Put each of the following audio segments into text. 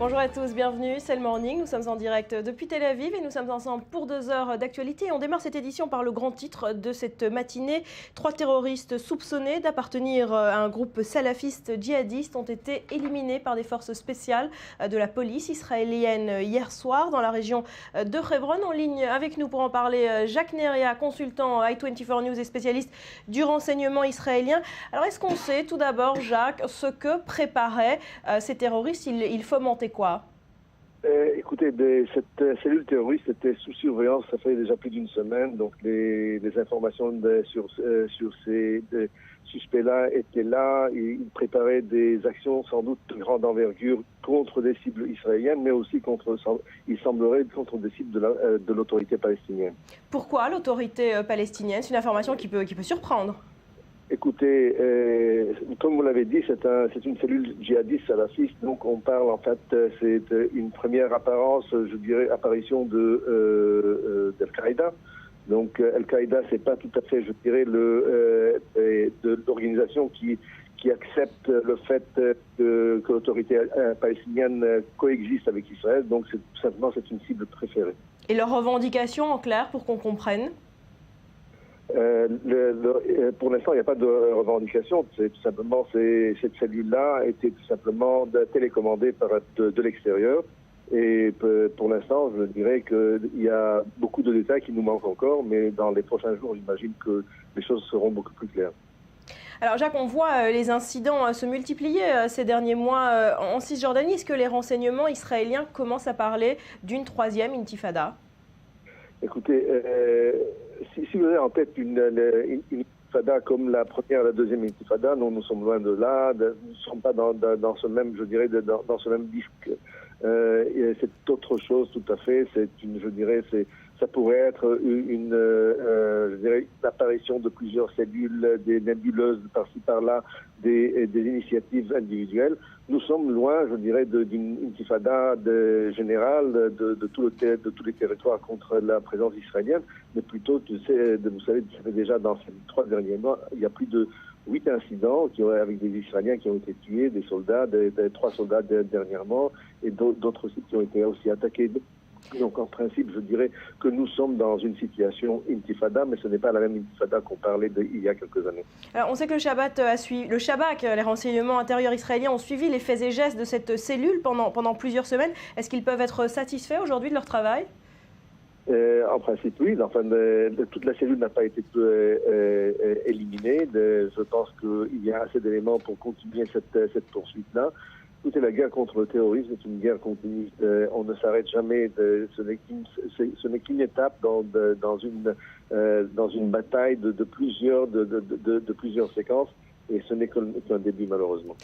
Bonjour à tous, bienvenue, c'est le Morning. Nous sommes en direct depuis Tel Aviv et nous sommes ensemble pour 2 heures d'actualité. On démarre cette édition par le grand titre de cette matinée. 3 terroristes soupçonnés d'appartenir à un groupe salafiste djihadiste ont été éliminés par des forces spéciales de la police israélienne hier soir dans la région de Hebron. En ligne avec nous pour en parler, Jacques Neria, consultant i24 News et spécialiste du renseignement israélien. Alors est-ce qu'on sait tout d'abord, Jacques, ce que préparaient ces terroristes? Ils fomentaient quoi? Écoutez, cette cellule terroriste était sous surveillance, ça fait déjà plus d'une semaine, donc les informations sur ces suspects-là étaient là. Ils préparaient des actions sans doute de grande envergure contre des cibles israéliennes, mais aussi il semblerait, contre des cibles de l'autorité palestinienne. Pourquoi l'autorité palestinienne? C'est une information qui peut surprendre. Écoutez, comme vous l'avez dit, c'est une cellule djihadiste salafiste, donc on parle en fait, c'est une première apparence, je dirais, apparition d'Al-Qaïda. Donc Al-Qaïda, c'est pas tout à fait, je dirais, de l'organisation qui accepte le fait que l'autorité palestinienne coexiste avec Israël, donc simplement c'est une cible préférée. Et leurs revendications, en clair, pour qu'on comprenne? Pour l'instant, il n'y a pas de revendication. C'est tout simplement, cette cellule-là a été tout simplement télécommandée de l'extérieur. Et pour l'instant, je dirais qu'il y a beaucoup de détails qui nous manquent encore, mais dans les prochains jours, j'imagine que les choses seront beaucoup plus claires. Alors Jacques, on voit les incidents se multiplier ces derniers mois en Cisjordanie. Est-ce que les renseignements israéliens commencent à parler d'une 3e intifada? Écoutez, si vous avez en tête une intifada comme la première et la deuxième intifada, nous sommes loin de là. Nous ne sommes pas dans ce même, je dirais, dans ce même disque. C'est autre chose tout à fait. Ça pourrait être l'apparition de plusieurs cellules, des nébuleuses par-ci par-là, des initiatives individuelles. Nous sommes loin, je dirais, d'une intifada générale de tous les territoires contre la présence israélienne, mais plutôt, vous savez, déjà dans ces 3 derniers mois, il y a plus de 8 incidents avec des Israéliens qui ont été tués, des soldats, 3 soldats dernièrement, et d'autres sites qui ont été aussi attaqués. Donc en principe, je dirais que nous sommes dans une situation intifada, mais ce n'est pas la même intifada qu'on parlait il y a quelques années. Alors on sait que le Shabak, les renseignements intérieurs israéliens ont suivi les faits et gestes de cette cellule pendant plusieurs semaines. Est-ce qu'ils peuvent être satisfaits aujourd'hui de leur travail? En principe, oui. Enfin, toute la cellule n'a pas été éliminée. Je pense qu'il y a assez d'éléments pour continuer cette poursuite-là. Écoutez, la guerre contre le terrorisme est une guerre continue. On ne s'arrête jamais. Ce n'est qu'une étape dans une bataille de plusieurs séquences. Et ce n'est qu'un début, malheureusement.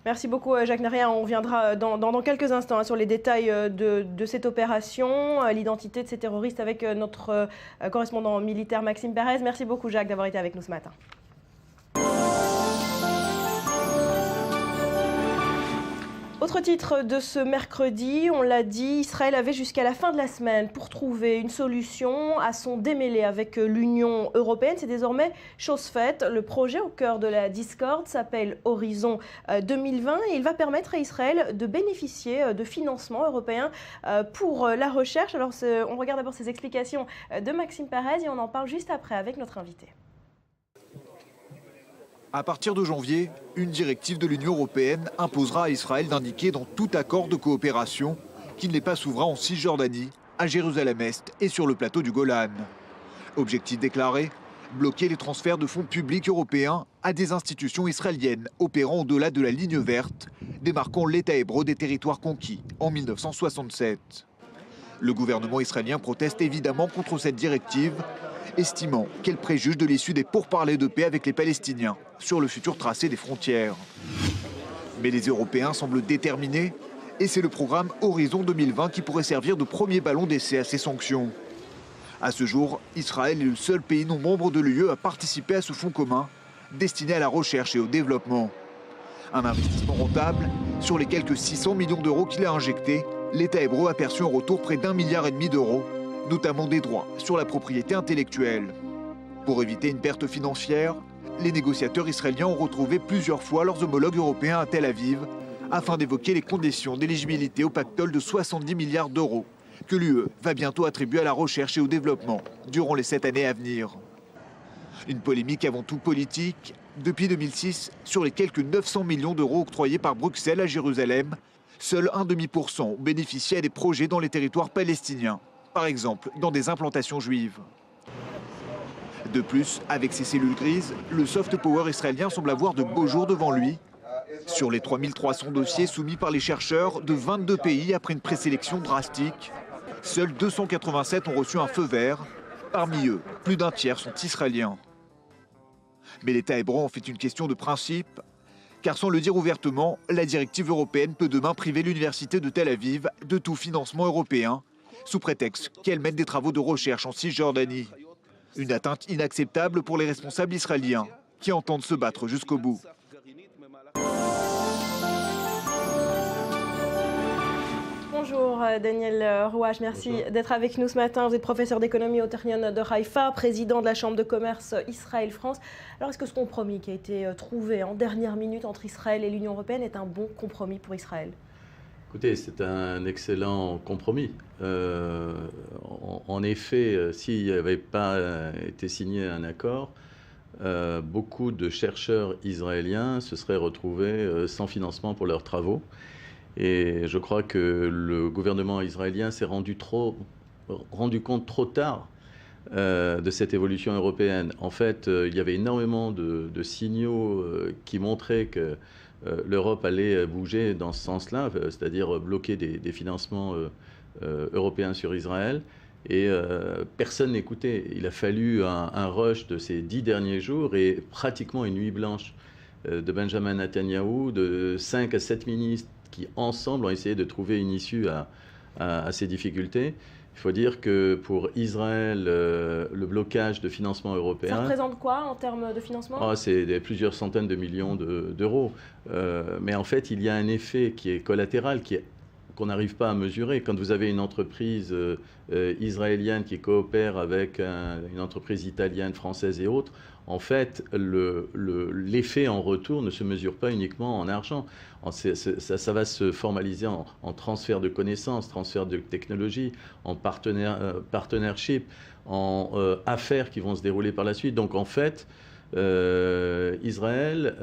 Merci beaucoup, Jacques Neria. On reviendra dans quelques instants sur les détails de cette opération, l'identité de ces terroristes avec notre correspondant militaire Maxime Perez. Merci beaucoup, Jacques, d'avoir été avec nous ce matin. Autre titre de ce mercredi, on l'a dit, Israël avait jusqu'à la fin de la semaine pour trouver une solution à son démêlé avec l'Union européenne. C'est désormais chose faite. Le projet au cœur de la discorde s'appelle Horizon 2020 et il va permettre à Israël de bénéficier de financements européens pour la recherche. Alors on regarde d'abord ces explications de Maxime Perez et on en parle juste après avec notre invité. À partir de janvier, une directive de l'Union européenne imposera à Israël d'indiquer dans tout accord de coopération qu'il n'est pas souverain en Cisjordanie, à Jérusalem-Est et sur le plateau du Golan. Objectif déclaré, bloquer les transferts de fonds publics européens à des institutions israéliennes opérant au-delà de la ligne verte, démarquant l'État hébreu des territoires conquis en 1967. Le gouvernement israélien proteste évidemment contre cette directive, estimant qu'elle préjuge de l'issue des pourparlers de paix avec les Palestiniens sur le futur tracé des frontières. Mais les Européens semblent déterminés et c'est le programme Horizon 2020 qui pourrait servir de premier ballon d'essai à ces sanctions. À ce jour, Israël est le seul pays non membre de l'UE à participer à ce fonds commun destiné à la recherche et au développement. Un investissement rentable, sur les quelques 600 millions d'euros qu'il a injectés, l'État hébreu a perçu en retour près d'1,5 milliard d'euros, notamment des droits sur la propriété intellectuelle. Pour éviter une perte financière, les négociateurs israéliens ont retrouvé plusieurs fois leurs homologues européens à Tel Aviv afin d'évoquer les conditions d'éligibilité au pactole de 70 milliards d'euros que l'UE va bientôt attribuer à la recherche et au développement durant les 7 années à venir. Une polémique avant tout politique. Depuis 2006, sur les quelques 900 millions d'euros octroyés par Bruxelles à Jérusalem, seul 1,5% ont bénéficié à des projets dans les territoires palestiniens, par exemple dans des implantations juives. De plus, avec ses cellules grises, le soft power israélien semble avoir de beaux jours devant lui. Sur les 3300 dossiers soumis par les chercheurs de 22 pays après une présélection drastique, seuls 287 ont reçu un feu vert. Parmi eux, plus d'un tiers sont israéliens. Mais l'État hébreu en fait une question de principe, car sans le dire ouvertement, la directive européenne peut demain priver l'université de Tel Aviv de tout financement européen, sous prétexte qu'elle mène des travaux de recherche en Cisjordanie. Une atteinte inacceptable pour les responsables israéliens, qui entendent se battre jusqu'au bout. Bonjour Daniel Rouage, merci d'être avec nous ce matin. Vous êtes professeur d'économie au Technion de Haïfa, président de la Chambre de commerce Israël-France. Alors est-ce que ce compromis qui a été trouvé en dernière minute entre Israël et l'Union européenne est un bon compromis pour Israël? Écoutez, c'est un excellent compromis. En effet, s'il n'y avait pas été signé un accord, beaucoup de chercheurs israéliens se seraient retrouvés sans financement pour leurs travaux. Et je crois que le gouvernement israélien s'est rendu compte trop tard de cette évolution européenne. En fait, il y avait énormément de signaux qui montraient que l'Europe allait bouger dans ce sens-là, c'est-à-dire bloquer des financements européens sur Israël. Et personne n'écoutait. Il a fallu un rush de ces 10 derniers jours et pratiquement une nuit blanche de Benjamin Netanyahou, de 5 à 7 ministres qui, ensemble, ont essayé de trouver une issue à ces difficultés. Il faut dire que pour Israël, le blocage de financement européen... Ça représente quoi en termes de financement? C'est plusieurs centaines de millions d'euros. Mais en fait, il y a un effet qui est collatéral, qu'on n'arrive pas à mesurer. Quand vous avez une entreprise israélienne qui coopère avec une entreprise italienne, française et autres, en fait, l'effet en retour ne se mesure pas uniquement en argent. Ça va se formaliser en transfert de connaissances, transfert de technologie, en partnership, en affaires qui vont se dérouler par la suite. Donc en fait, Israël,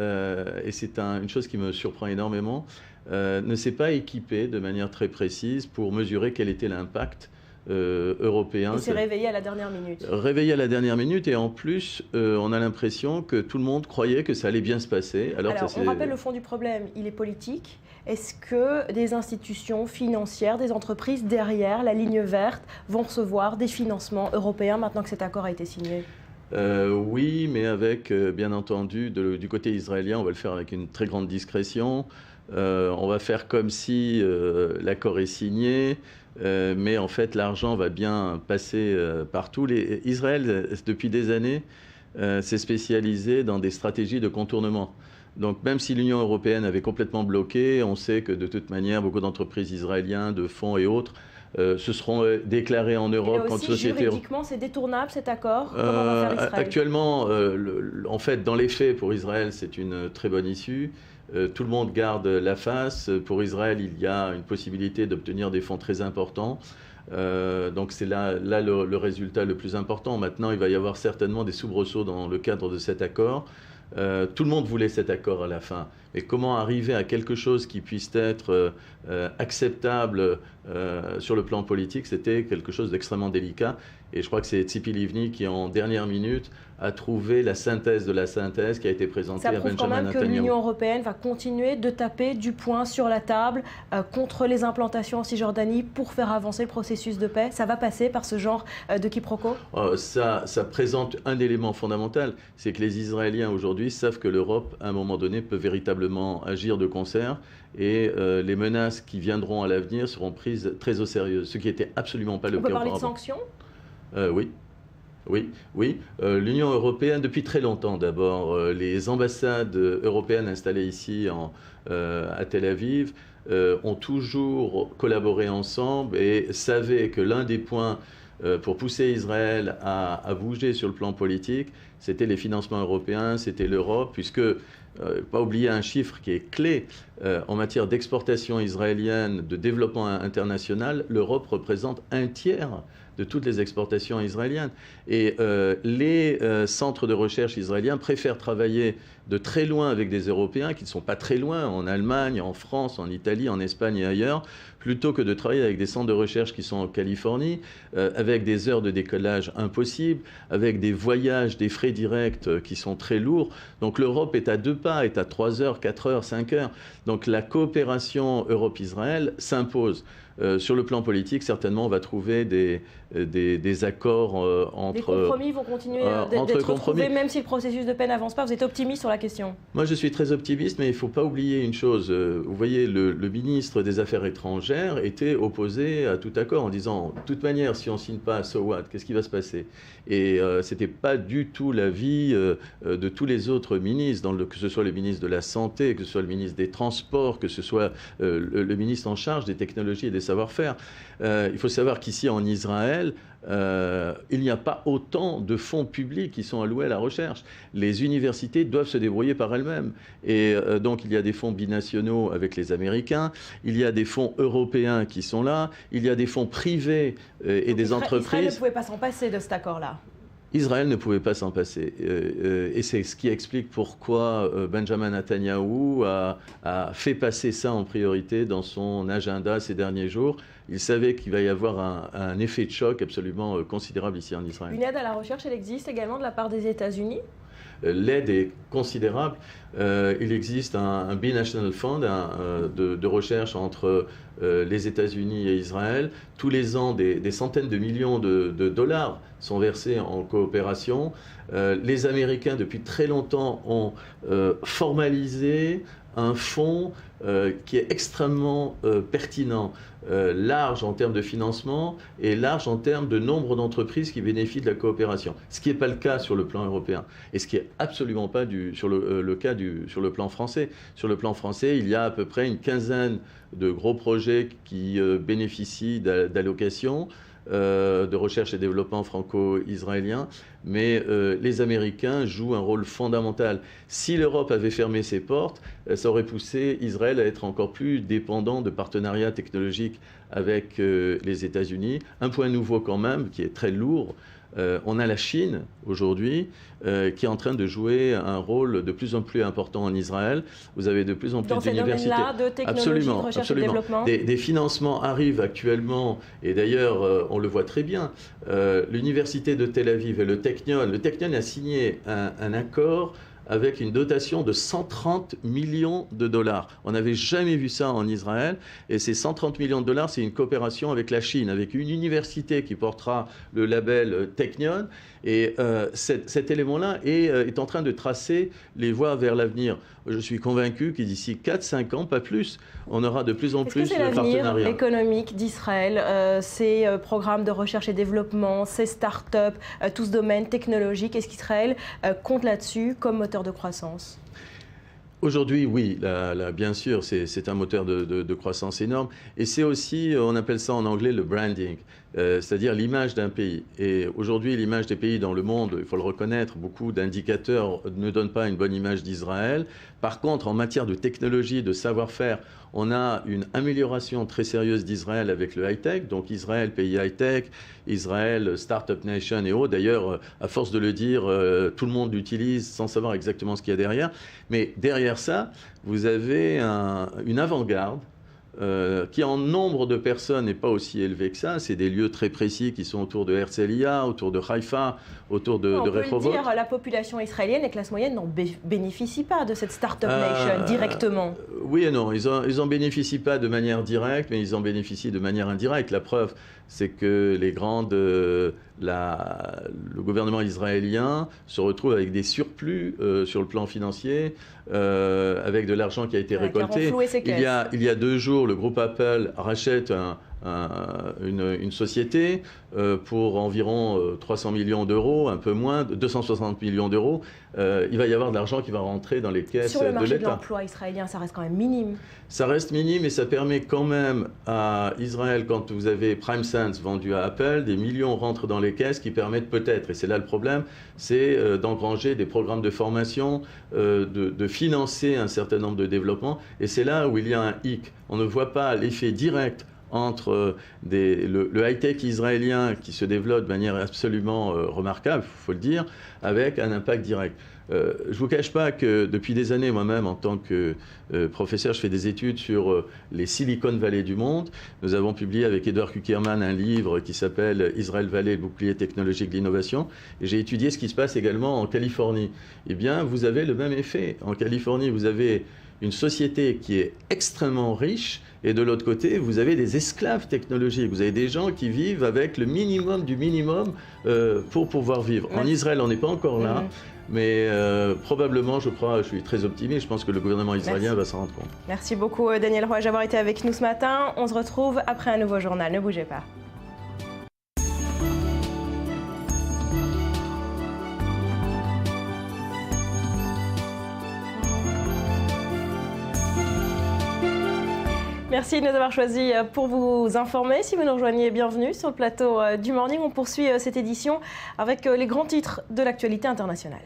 et c'est une chose qui me surprend énormément, ne s'est pas équipé de manière très précise pour mesurer quel était l'impact européen. Il s'est réveillé à la dernière minute. Réveillé à la dernière minute, et en plus, on a l'impression que tout le monde croyait que ça allait bien se passer. Alors on rappelle le fond du problème, il est politique. Est-ce que des institutions financières, des entreprises derrière la ligne verte vont recevoir des financements européens maintenant que cet accord a été signé? Oui, mais avec, bien entendu, du côté israélien, on va le faire avec une très grande discrétion. On va faire comme si l'accord est signé, mais en fait l'argent va bien passer partout. Israël, depuis des années, s'est spécialisé dans des stratégies de contournement. Donc même si l'Union européenne avait complètement bloqué, on sait que de toute manière, beaucoup d'entreprises israéliennes, de fonds et autres, se seront déclarés en Europe quand société. Juridiquement, c'est détournable cet accord? Comment va faire Israël? Actuellement, en fait, dans les faits, pour Israël, c'est une très bonne issue. Tout le monde garde la face. Pour Israël, il y a une possibilité d'obtenir des fonds très importants. Donc c'est là le résultat le plus important. Maintenant, il va y avoir certainement des soubresauts dans le cadre de cet accord. Tout le monde voulait cet accord à la fin. Mais comment arriver à quelque chose qui puisse être acceptable sur le plan politique, c'était quelque chose d'extrêmement délicat. Et je crois que c'est Tzipi Livni qui, en dernière minute, a trouvé la synthèse de la synthèse qui a été présentée à Benjamin Netanyahou. Ça prouve quand même que l'Union européenne va continuer de taper du poing sur la table contre les implantations en Cisjordanie pour faire avancer le processus de paix. Ça va passer par ce genre de quiproquo? Ça présente un élément fondamental, c'est que les Israéliens aujourd'hui savent que l'Europe, à un moment donné, peut véritablement agir de concert, et les menaces qui viendront à l'avenir seront prises très au sérieux, ce qui n'était absolument pas le cas auparavant. On peut parler de sanctions? Oui. L'Union européenne, depuis très longtemps d'abord, les ambassades européennes installées ici à Tel Aviv ont toujours collaboré ensemble et savaient que l'un des points pour pousser Israël à bouger sur le plan politique, c'était les financements européens, c'était l'Europe, puisque, pas oublier un chiffre qui est clé, en matière d'exportation israélienne, de développement international, l'Europe représente un tiers de toutes les exportations israéliennes. Et les centres de recherche israéliens préfèrent travailler de très loin avec des Européens qui ne sont pas très loin, en Allemagne, en France, en Italie, en Espagne et ailleurs, plutôt que de travailler avec des centres de recherche qui sont en Californie, avec des heures de décollage impossibles, avec des voyages, des frais directs qui sont très lourds. Donc l'Europe est à 2 pas, est à 3 heures, 4 heures, 5 heures. Donc la coopération Europe-Israël s'impose. Sur le plan politique, certainement, on va trouver des accords entre... Les compromis vont continuer d'être trouvés, même si le processus de paix n'avance pas. Vous êtes optimiste sur la question? Moi, je suis très optimiste, mais il ne faut pas oublier une chose. Vous voyez, le ministre des Affaires étrangères était opposé à tout accord en disant, de toute manière, si on ne signe pas, so what? Qu'est-ce qui va se passer? Et ce n'était pas du tout l'avis de tous les autres ministres, que ce soit le ministre de la Santé, que ce soit le ministre des Transports, que ce soit le ministre en charge des technologies et des savoir-faire. Il faut savoir qu'ici, en Israël, il n'y a pas autant de fonds publics qui sont alloués à la recherche. Les universités doivent se débrouiller par elles-mêmes. Et donc, il y a des fonds binationaux avec les Américains, il y a des fonds européens qui sont là, il y a des fonds privés et donc, des entreprises. Israël ne pouvait pas s'en passer de cet accord-là. Israël ne pouvait pas s'en passer. Et c'est ce qui explique pourquoi Benjamin Netanyahou a fait passer ça en priorité dans son agenda ces derniers jours. Il savait qu'il va y avoir un effet de choc absolument considérable ici en Israël. Une aide à la recherche, elle existe également de la part des États-Unis? L'aide est considérable. Il existe un Binational Fund de recherche entre les États-Unis et Israël. Tous les ans, des centaines de millions de dollars sont versés en coopération. Les Américains, depuis très longtemps, ont formalisé un fonds qui est extrêmement pertinent, large en termes de financement et large en termes de nombre d'entreprises qui bénéficient de la coopération. Ce qui n'est pas le cas sur le plan européen et ce qui n'est absolument pas sur le plan français. Sur le plan français, il y a à peu près une quinzaine de gros projets qui bénéficient d'allocations de recherche et développement franco-israélien, mais les Américains jouent un rôle fondamental. Si l'Europe avait fermé ses portes, ça aurait poussé Israël à être encore plus dépendant de partenariats technologiques avec les États-Unis. Un point nouveau quand même, qui est très lourd, on a la Chine aujourd'hui qui est en train de jouer un rôle de plus en plus important en Israël. Vous avez de plus en plus d'universités. Dans ces domaines-là, de technologie, de recherche et de développement. Des financements arrivent actuellement, et d'ailleurs on le voit très bien. L'université de Tel Aviv et le Technion a signé un accord avec une dotation de 130 millions de dollars. On n'avait jamais vu ça en Israël. Et ces 130 millions de dollars, c'est une coopération avec la Chine, avec une université qui portera le label Technion. Et cet élément-là est en train de tracer les voies vers l'avenir. Je suis convaincu que d'ici 4-5 ans, pas plus, on aura de plus en plus de partenariats. Est-ce que c'est l'avenir économique d'Israël, ces programmes de recherche et développement, ces start-up, tout ce domaine technologique, est-ce qu'Israël compte là-dessus comme moteur de croissance? Aujourd'hui, oui, bien sûr, c'est un moteur de croissance énorme. Et c'est aussi, on appelle ça en anglais le branding, c'est-à-dire l'image d'un pays. Et aujourd'hui, l'image des pays dans le monde, il faut le reconnaître, beaucoup d'indicateurs ne donnent pas une bonne image d'Israël. Par contre, en matière de technologie, de savoir-faire, on a une amélioration très sérieuse d'Israël avec le high-tech. Donc Israël, pays high-tech, Israël, Startup Nation et autres. D'ailleurs, à force de le dire, tout le monde l'utilise sans savoir exactement ce qu'il y a derrière. Mais derrière ça, vous avez une avant-garde qui en nombre de personnes n'est pas aussi élevé que ça. C'est des lieux très précis qui sont autour de Herzliya, autour de Haïfa, autour de Rehovot. On peut le dire, la population israélienne et classe moyenne n'en bénéficient pas de cette Startup Nation directement. Oui et non, ils en bénéficient pas de manière directe, mais ils en bénéficient de manière indirecte. La preuve, c'est que le gouvernement israélien se retrouve avec des surplus sur le plan financier, avec de l'argent qui a été récolté. Il y a 2 jours, le groupe Apple rachète une société pour environ 300 millions d'euros, un peu moins, 260 millions d'euros. Il va y avoir de l'argent qui va rentrer dans les caisses de l'État. Sur le marché de l'emploi israélien, ça reste quand même minime. Ça reste minime et ça permet quand même à Israël, quand vous avez PrimeSense vendu à Apple, des millions rentrent dans les caisses qui permettent peut-être, et c'est là le problème, c'est d'engranger des programmes de formation, de financer un certain nombre de développements. Et c'est là où il y a un hic. On ne voit pas l'effet direct entre le high-tech israélien qui se développe de manière absolument remarquable, il faut le dire, avec un impact direct. Je ne vous cache pas que depuis des années, moi-même, en tant que professeur, je fais des études sur les Silicon Valley du monde. Nous avons publié avec Edward Kuckerman un livre qui s'appelle « Israël Valley, le bouclier technologique de l'innovation ». Et j'ai étudié ce qui se passe également en Californie. Eh bien, vous avez le même effet. En Californie, vous avez une société qui est extrêmement riche, et de l'autre côté, vous avez des esclaves technologiques. Vous avez des gens qui vivent avec le minimum du minimum pour pouvoir vivre. En Israël, on n'est pas encore là, mais probablement, je suis très optimiste, je pense que le gouvernement israélien va s'en rendre compte. Merci beaucoup Daniel Roy d'avoir été avec nous ce matin. On se retrouve après un nouveau journal, ne bougez pas. Merci de nous avoir choisis pour vous informer. Si vous nous rejoignez, bienvenue sur le plateau du Morning. On poursuit cette édition avec les grands titres de l'actualité internationale.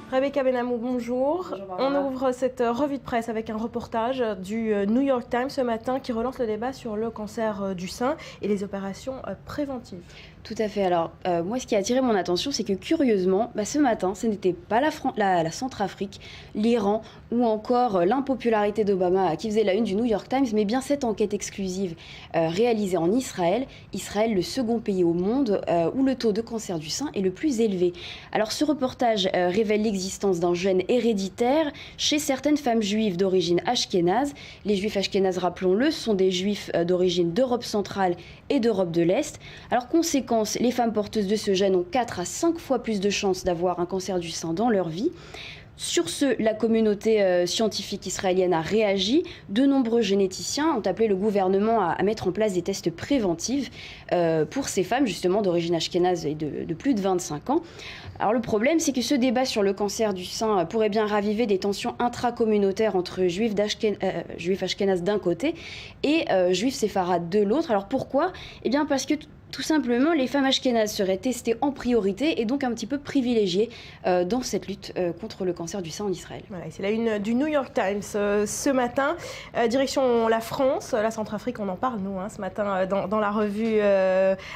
Rebecca Benamou, bonjour. On ouvre cette revue de presse avec un reportage du New York Times ce matin qui relance le débat sur le cancer du sein et les opérations préventives. Tout à fait. Alors, moi, ce qui a attiré mon attention, c'est que curieusement, ce matin, ce n'était pas la Centrafrique, l'Iran ou encore l'impopularité d'Obama qui faisait la une du New York Times, mais bien cette enquête exclusive réalisée en Israël. Israël, le second pays au monde où le taux de cancer du sein est le plus élevé. Alors, ce reportage révèle l'existence d'un gène héréditaire chez certaines femmes juives d'origine ashkénaze. Les juifs ashkénazes, rappelons-le, sont des juifs d'origine d'Europe centrale et d'Europe de l'Est. Alors, conséquence, les femmes porteuses de ce gène ont 4 à 5 fois plus de chances d'avoir un cancer du sein dans leur vie. Sur ce, la communauté scientifique israélienne a réagi. De nombreux généticiens ont appelé le gouvernement à mettre en place des tests préventifs pour ces femmes justement d'origine ashkénaze et de plus de 25 ans. Alors le problème, c'est que ce débat sur le cancer du sein pourrait bien raviver des tensions intracommunautaires entre juifs ashkénazes d'un côté et juifs séfarades de l'autre. Alors pourquoi ? Eh bien parce que tout simplement, les femmes ashkénazes seraient testées en priorité et donc un petit peu privilégiées dans cette lutte contre le cancer du sein en Israël. Voilà, c'est la une du New York Times ce matin. Direction la France, la Centrafrique, on en parle nous ce matin dans la revue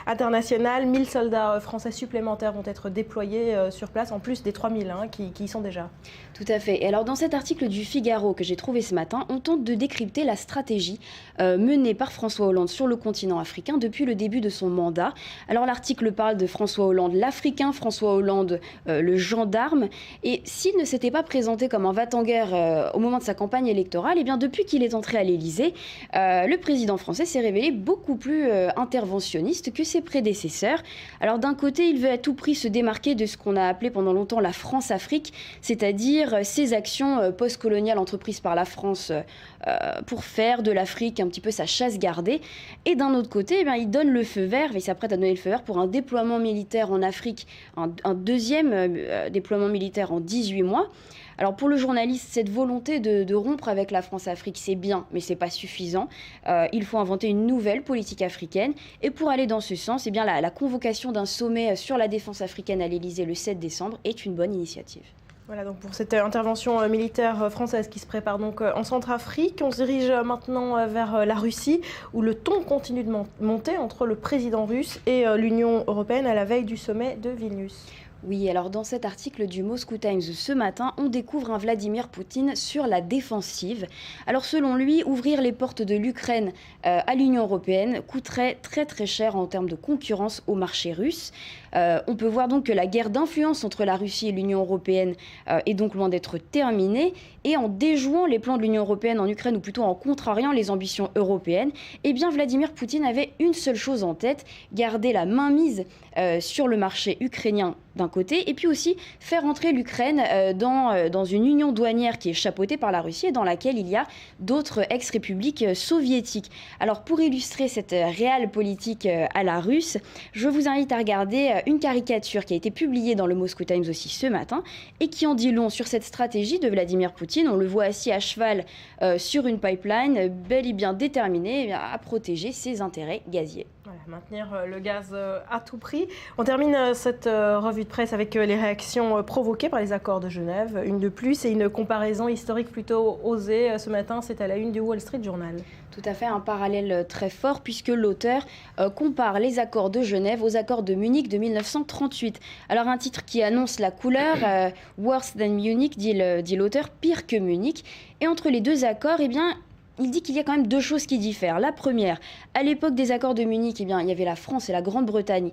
internationale. 1000 soldats français supplémentaires vont être déployés sur place, en plus des 3000 qui y sont déjà. Tout à fait. Et alors dans cet article du Figaro que j'ai trouvé ce matin, on tente de décrypter la stratégie menée par François Hollande sur le continent africain depuis le début de son mandat. Alors l'article parle de François Hollande l'Africain, François Hollande le gendarme. Et s'il ne s'était pas présenté comme un va-t-en-guerre au moment de sa campagne électorale, et bien depuis qu'il est entré à l'Élysée, le président français s'est révélé beaucoup plus interventionniste que ses prédécesseurs. Alors d'un côté, il veut à tout prix se démarquer de ce qu'on a appelé pendant longtemps la France-Afrique, c'est-à-dire ces actions post-coloniales entreprises par la France pour faire de l'Afrique un petit peu sa chasse gardée. Et d'un autre côté, il donne le feu vert, il s'apprête à donner le feu vert pour un déploiement militaire en Afrique, un deuxième déploiement militaire en 18 mois. Alors pour le journaliste, cette volonté de rompre avec la France-Afrique, c'est bien, mais c'est pas suffisant. Il faut inventer une nouvelle politique africaine. Et pour aller dans ce sens, eh bien la convocation d'un sommet sur la défense africaine à l'Élysée le 7 décembre est une bonne initiative. Voilà donc pour cette intervention militaire française qui se prépare donc en Centrafrique. On se dirige maintenant vers la Russie où le ton continue de monter entre le président russe et l'Union européenne à la veille du sommet de Vilnius. Oui, alors dans cet article du Moscow Times ce matin, on découvre un Vladimir Poutine sur la défensive. Alors selon lui, ouvrir les portes de l'Ukraine à l'Union européenne coûterait très très cher en termes de concurrence au marché russe. On peut voir donc que la guerre d'influence entre la Russie et l'Union européenne est donc loin d'être terminée. Et en déjouant les plans de l'Union européenne en Ukraine, ou plutôt en contrariant les ambitions européennes, eh bien Vladimir Poutine avait une seule chose en tête, garder la mainmise sur le marché ukrainien d'un d'un côté, et puis aussi faire entrer l'Ukraine dans une union douanière qui est chapeautée par la Russie et dans laquelle il y a d'autres ex-républiques soviétiques. Alors pour illustrer cette réelle politique à la russe, je vous invite à regarder une caricature qui a été publiée dans le Moscow Times aussi ce matin et qui en dit long sur cette stratégie de Vladimir Poutine. On le voit assis à cheval sur une pipeline, bel et bien déterminé à protéger ses intérêts gaziers. Voilà, maintenir le gaz à tout prix. On termine cette revue de presse avec les réactions provoquées par les accords de Genève. Une de plus et une comparaison historique plutôt osée. Ce matin, c'est à la une du Wall Street Journal. Tout à fait, un parallèle très fort puisque l'auteur compare les accords de Genève aux accords de Munich de 1938. Alors un titre qui annonce la couleur, Worse than Munich, dit l'auteur, pire que Munich. Et entre les deux accords, eh bien, il dit qu'il y a quand même deux choses qui diffèrent. La première, à l'époque des accords de Munich, eh bien, il y avait la France et la Grande-Bretagne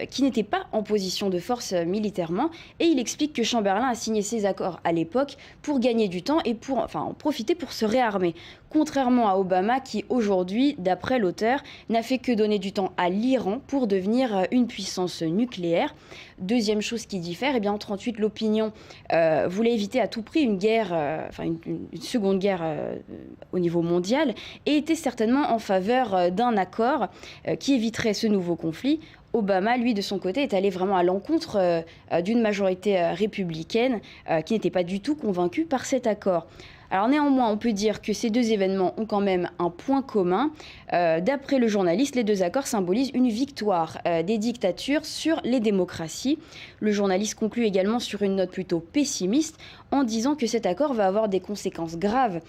qui n'étaient pas en position de force militairement. Et il explique que Chamberlain a signé ces accords à l'époque pour gagner du temps et pour en profiter pour se réarmer. Contrairement à Obama qui, aujourd'hui, d'après l'auteur, n'a fait que donner du temps à l'Iran pour devenir une puissance nucléaire. Deuxième chose qui diffère, eh bien, en 1938, l'opinion voulait éviter à tout prix une guerre, une seconde guerre au niveau mondial et était certainement en faveur d'un accord qui éviterait ce nouveau conflit. Obama, lui, de son côté, est allé vraiment à l'encontre d'une majorité républicaine qui n'était pas du tout convaincue par cet accord. Alors néanmoins, on peut dire que ces deux événements ont quand même un point commun. D'après le journaliste, les deux accords symbolisent une victoire des dictatures sur les démocraties. Le journaliste conclut également sur une note plutôt pessimiste en disant que cet accord va avoir des conséquences graves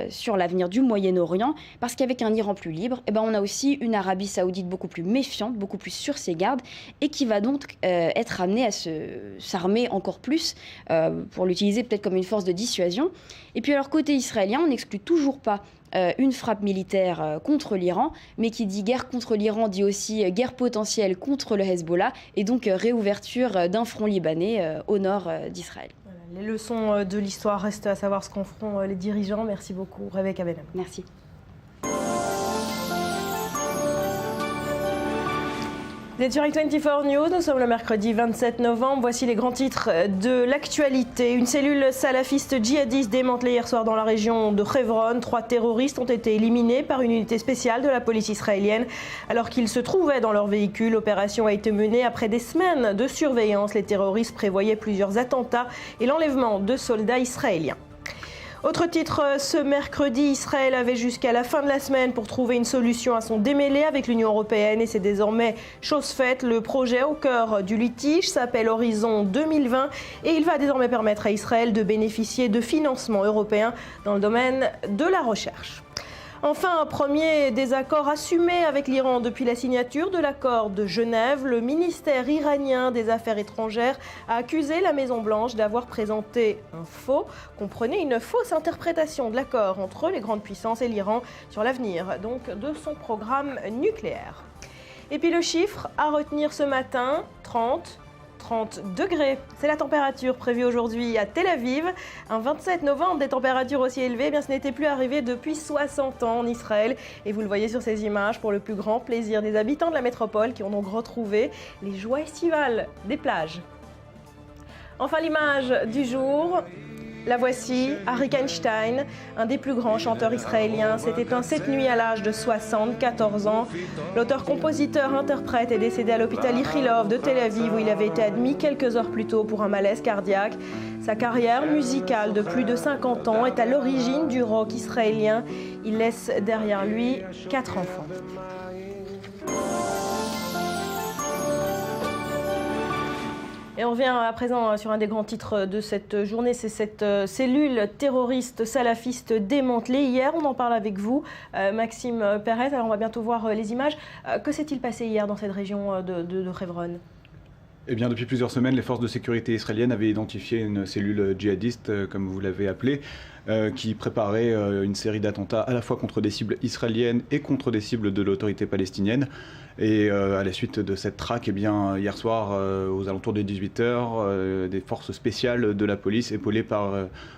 sur l'avenir du Moyen-Orient parce qu'avec un Iran plus libre, eh ben, on a aussi une Arabie saoudite beaucoup plus méfiante, beaucoup plus sur ses gardes et qui va donc être amenée à s'armer encore plus pour l'utiliser peut-être comme une force de dissuasion. Et puis alors côté israélien, on n'exclut toujours pas une frappe militaire contre l'Iran, mais qui dit guerre contre l'Iran dit aussi guerre potentielle contre le Hezbollah et donc réouverture d'un front libanais au nord d'Israël. Les leçons de l'histoire restent à savoir ce qu'en feront les dirigeants. Merci beaucoup, Rebecca Benham. Merci. Vous êtes sur X24 News, nous sommes le mercredi 27 novembre. Voici les grands titres de l'actualité. Une cellule salafiste djihadiste démantelée hier soir dans la région de Hebron. 3 terroristes ont été éliminés par une unité spéciale de la police israélienne alors qu'ils se trouvaient dans leur véhicule. L'opération a été menée après des semaines de surveillance. Les terroristes prévoyaient plusieurs attentats et l'enlèvement de soldats israéliens. Autre titre, ce mercredi, Israël avait jusqu'à la fin de la semaine pour trouver une solution à son démêlé avec l'Union européenne et c'est désormais chose faite. Le projet au cœur du litige s'appelle Horizon 2020 et il va désormais permettre à Israël de bénéficier de financements européens dans le domaine de la recherche. Enfin, un premier désaccord assumé avec l'Iran depuis la signature de l'accord de Genève. Le ministère iranien des Affaires étrangères a accusé la Maison-Blanche d'avoir présenté comprenez, une fausse interprétation de l'accord entre les grandes puissances et l'Iran sur l'avenir donc de son programme nucléaire. Et puis le chiffre à retenir ce matin, 30 degrés. C'est la température prévue aujourd'hui à Tel Aviv. Un 27 novembre, des températures aussi élevées, eh bien, ce n'était plus arrivé depuis 60 ans en Israël. Et vous le voyez sur ces images, pour le plus grand plaisir des habitants de la métropole qui ont donc retrouvé les joies estivales des plages. Enfin, l'image du jour. La voici, Arik Einstein, un des plus grands chanteurs israéliens, s'est éteint cette nuit à l'âge de 74 ans. L'auteur-compositeur-interprète est décédé à l'hôpital Ichilov de Tel Aviv où il avait été admis quelques heures plus tôt pour un malaise cardiaque. Sa carrière musicale de plus de 50 ans est à l'origine du rock israélien. Il laisse derrière lui 4 enfants. Et on revient à présent sur un des grands titres de cette journée, c'est cette cellule terroriste salafiste démantelée. Hier, on en parle avec vous, Maxime Perez. Alors on va bientôt voir les images. Que s'est-il passé hier dans cette région de Hebron ? Eh bien, depuis plusieurs semaines, les forces de sécurité israéliennes avaient identifié une cellule djihadiste, comme vous l'avez appelée, qui préparait une série d'attentats à la fois contre des cibles israéliennes et contre des cibles de l'autorité palestinienne. Et à la suite de cette traque, eh bien, hier soir, aux alentours des 18h, des forces spéciales de la police, épaulées par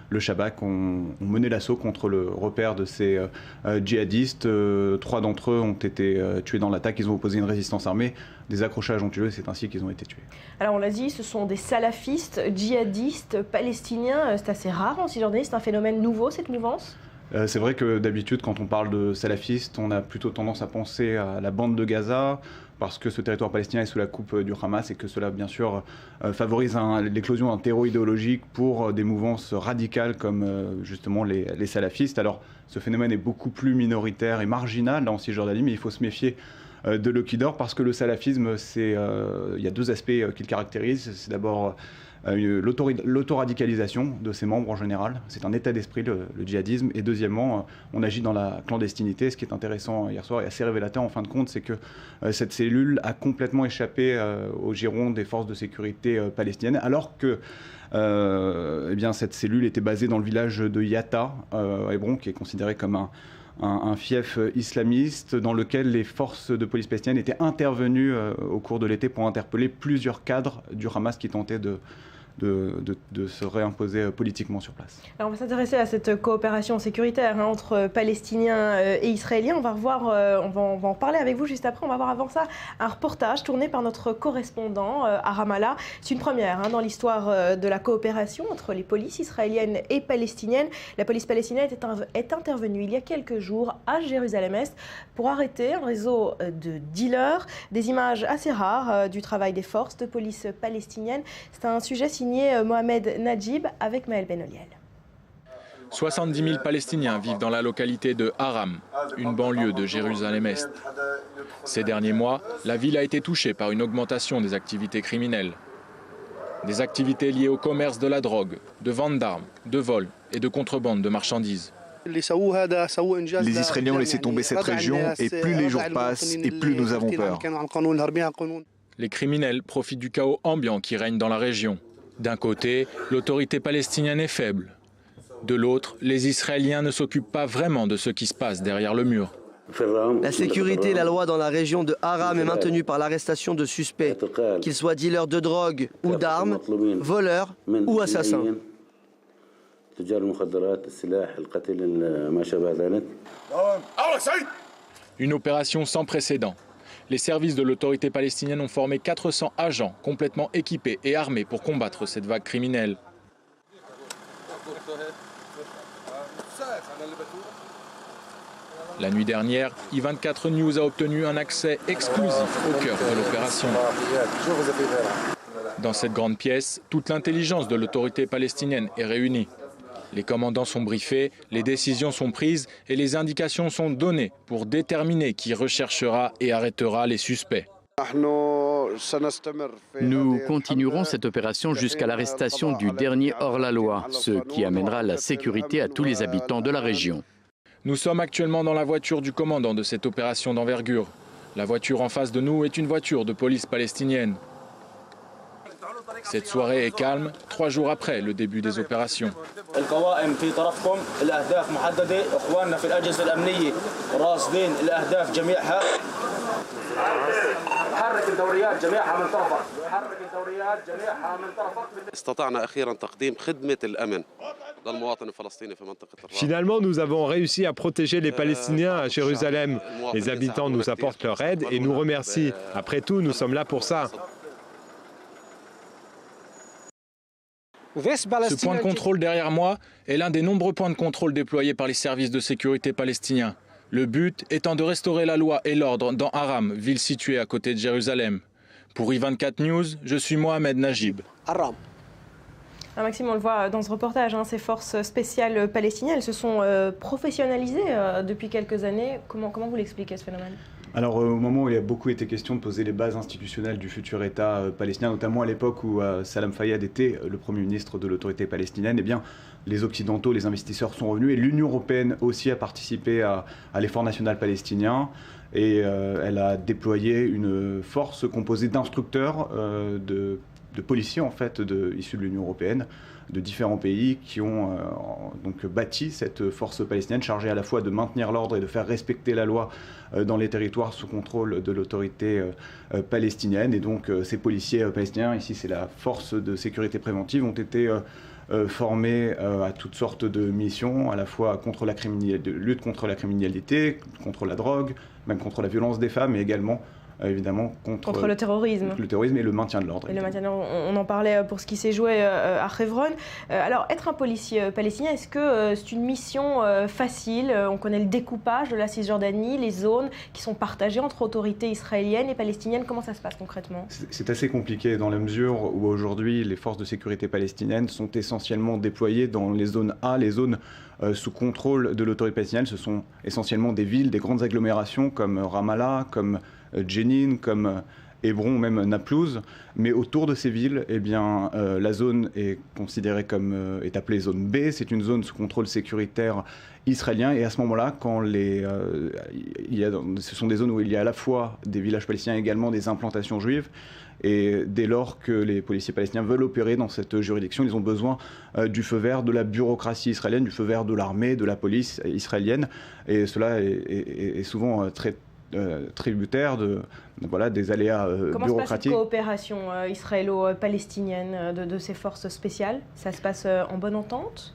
le Shabak, ont mené l'assaut contre le repère de ces djihadistes. 3 d'entre eux ont été tués dans l'attaque. Ils ont opposé une résistance armée. Des accrochages ont eu lieu, c'est ainsi qu'ils ont été tués. Alors on l'a dit, ce sont des salafistes, djihadistes, palestiniens. C'est assez rare en Cisjordanie, c'est un phénomène nouveau, cette mouvance ? C'est vrai que d'habitude, quand on parle de salafistes, on a plutôt tendance à penser à la bande de Gaza, parce que ce territoire palestinien est sous la coupe du Hamas et que cela, bien sûr, favorise l'éclosion d'un terreau idéologique pour des mouvances radicales comme justement les salafistes. Alors, ce phénomène est beaucoup plus minoritaire et marginal en Cisjordanie, mais il faut se méfier de l'Oquidor parce que le salafisme, il y a 2 aspects qui le caractérisent. C'est d'abord l'autoradicalisation de ses membres en général, c'est un état d'esprit, le djihadisme, et deuxièmement, on agit dans la clandestinité. Ce qui est intéressant hier soir et assez révélateur en fin de compte, c'est que cette cellule a complètement échappé au giron des forces de sécurité palestiniennes, alors que eh bien, cette cellule était basée dans le village de Yatta, à Hébron, qui est considéré comme un fief islamiste dans lequel les forces de police palestiniennes étaient intervenues au cours de l'été pour interpeller plusieurs cadres du Hamas qui tentaient de se réimposer politiquement sur place. Alors on va s'intéresser à cette coopération sécuritaire entre Palestiniens et Israéliens. On va en parler avec vous juste après. On va voir avant ça un reportage tourné par notre correspondant à Ramallah. C'est une première dans l'histoire de la coopération entre les polices israéliennes et palestiniennes. La police palestinienne est intervenue il y a quelques jours à Jérusalem-Est pour arrêter un réseau de dealers. Des images assez rares du travail des forces de police palestiniennes. C'est un sujet signé Mohamed Najib avec Maël Benoliel. 70 000 Palestiniens vivent dans la localité de Haram, une banlieue de Jérusalem-Est. Ces derniers mois, la ville a été touchée par une augmentation des activités criminelles. Des activités liées au commerce de la drogue, de vente d'armes, de vol et de contrebande de marchandises. Les Israéliens ont laissé tomber cette région et plus les jours passent et plus nous avons peur. Les criminels profitent du chaos ambiant qui règne dans la région. D'un côté, l'autorité palestinienne est faible. De l'autre, les Israéliens ne s'occupent pas vraiment de ce qui se passe derrière le mur. La sécurité et la loi dans la région de Haram est maintenue par l'arrestation de suspects, qu'ils soient dealers de drogue ou d'armes, voleurs ou assassins. Une opération sans précédent. Les services de l'autorité palestinienne ont formé 400 agents complètement équipés et armés pour combattre cette vague criminelle. La nuit dernière, I24 News a obtenu un accès exclusif au cœur de l'opération. Dans cette grande pièce, toute l'intelligence de l'autorité palestinienne est réunie. Les commandants sont briefés, les décisions sont prises et les indications sont données pour déterminer qui recherchera et arrêtera les suspects. Nous continuerons cette opération jusqu'à l'arrestation du dernier hors-la-loi, ce qui amènera la sécurité à tous les habitants de la région. Nous sommes actuellement dans la voiture du commandant de cette opération d'envergure. La voiture en face de nous est une voiture de police palestinienne. Cette soirée est calme, 3 jours après le début des opérations. Finalement, nous avons réussi à protéger les Palestiniens à Jérusalem. Les habitants nous apportent leur aide et nous remercient. Après tout, nous sommes là pour ça. Ce point de contrôle derrière moi est l'un des nombreux points de contrôle déployés par les services de sécurité palestiniens. Le but étant de restaurer la loi et l'ordre dans Haram, ville située à côté de Jérusalem. Pour I24 News, je suis Mohamed Najib. Maxime, on le voit dans ce reportage, ces forces spéciales palestiniennes, elles se sont professionnalisées depuis quelques années. Comment vous l'expliquez ce phénomène ? Alors au moment où il a beaucoup été question de poser les bases institutionnelles du futur État palestinien, notamment à l'époque où Salam Fayyad était le Premier ministre de l'autorité palestinienne, eh bien, les Occidentaux, les investisseurs sont revenus et l'Union européenne aussi a participé à l'effort national palestinien et elle a déployé une force composée d'instructeurs, de policiers en fait, issus de l'Union européenne, de différents pays qui ont donc bâti cette force palestinienne chargée à la fois de maintenir l'ordre et de faire respecter la loi dans les territoires sous contrôle de l'autorité palestinienne. Et donc ces policiers palestiniens, ici c'est la force de sécurité préventive, ont été formés à toutes sortes de missions, à la fois contre la lutte contre la criminalité, contre la drogue, même contre la violence des femmes, mais également évidemment contre le terrorisme. Le terrorisme et le maintien de l'ordre. On en parlait pour ce qui s'est joué à Hebron. Alors, être un policier palestinien, est-ce que c'est une mission facile? On connaît le découpage de la Cisjordanie, les zones qui sont partagées entre autorités israéliennes et palestiniennes. Comment ça se passe concrètement? C'est assez compliqué dans la mesure où aujourd'hui les forces de sécurité palestiniennes sont essentiellement déployées dans les zones A, les zones sous contrôle de l'autorité palestinienne. Ce sont essentiellement des villes, des grandes agglomérations comme Ramallah, comme Jenin, comme Hébron, même Naplouse. Mais autour de ces villes, eh bien, la zone est considérée comme est appelée zone B. C'est une zone sous contrôle sécuritaire israélien. Et à ce moment-là, quand ce sont des zones où il y a à la fois des villages palestiniens et également des implantations juives. Et dès lors que les policiers palestiniens veulent opérer dans cette juridiction, ils ont besoin du feu vert de la bureaucratie israélienne, du feu vert de l'armée, de la police israélienne. Et cela est souvent très tributaire des aléas bureaucratiques. Comment se passe cette coopération israélo-palestinienne de ces forces spéciales? Ça se passe en bonne entente?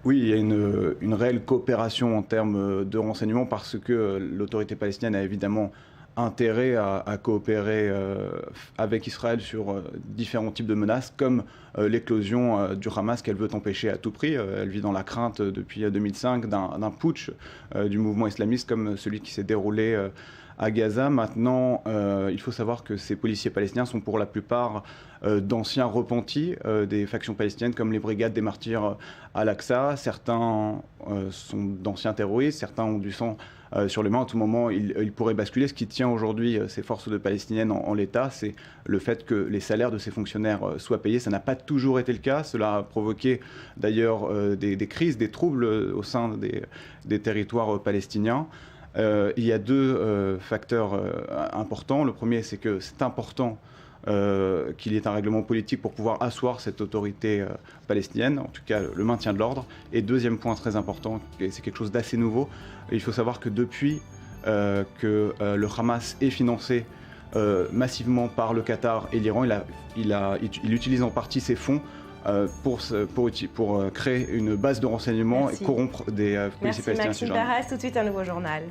Oui, il y a une réelle coopération en termes de renseignement parce que l'autorité palestinienne a évidemment intérêt à coopérer avec Israël sur différents types de menaces, comme l'éclosion du Hamas qu'elle veut empêcher à tout prix. Elle vit dans la crainte depuis 2005 d'un putsch du mouvement islamiste comme celui qui s'est déroulé à Gaza. Maintenant, il faut savoir que ces policiers palestiniens sont pour la plupart d'anciens repentis des factions palestiniennes comme les brigades des martyrs Al-Aqsa. Certains sont d'anciens terroristes, certains ont du sang sur les mains. À tout moment, ils pourraient basculer. Ce qui tient aujourd'hui ces forces palestiniennes en l'état, c'est le fait que les salaires de ces fonctionnaires soient payés. Ça n'a pas toujours été le cas. Cela a provoqué d'ailleurs des crises, des troubles au sein des territoires palestiniens. Il y a deux facteurs importants. Le premier, c'est que c'est important qu'il y ait un règlement politique pour pouvoir asseoir cette autorité palestinienne, en tout cas le maintien de l'ordre. Et deuxième point très important, c'est quelque chose d'assez nouveau, il faut savoir que depuis que le Hamas est financé massivement par le Qatar et l'Iran, il utilise en partie ces fonds pour créer une base de renseignement et corrompre des policiers palestiniens. Merci Maxime Taras, tout de suite un nouveau journal.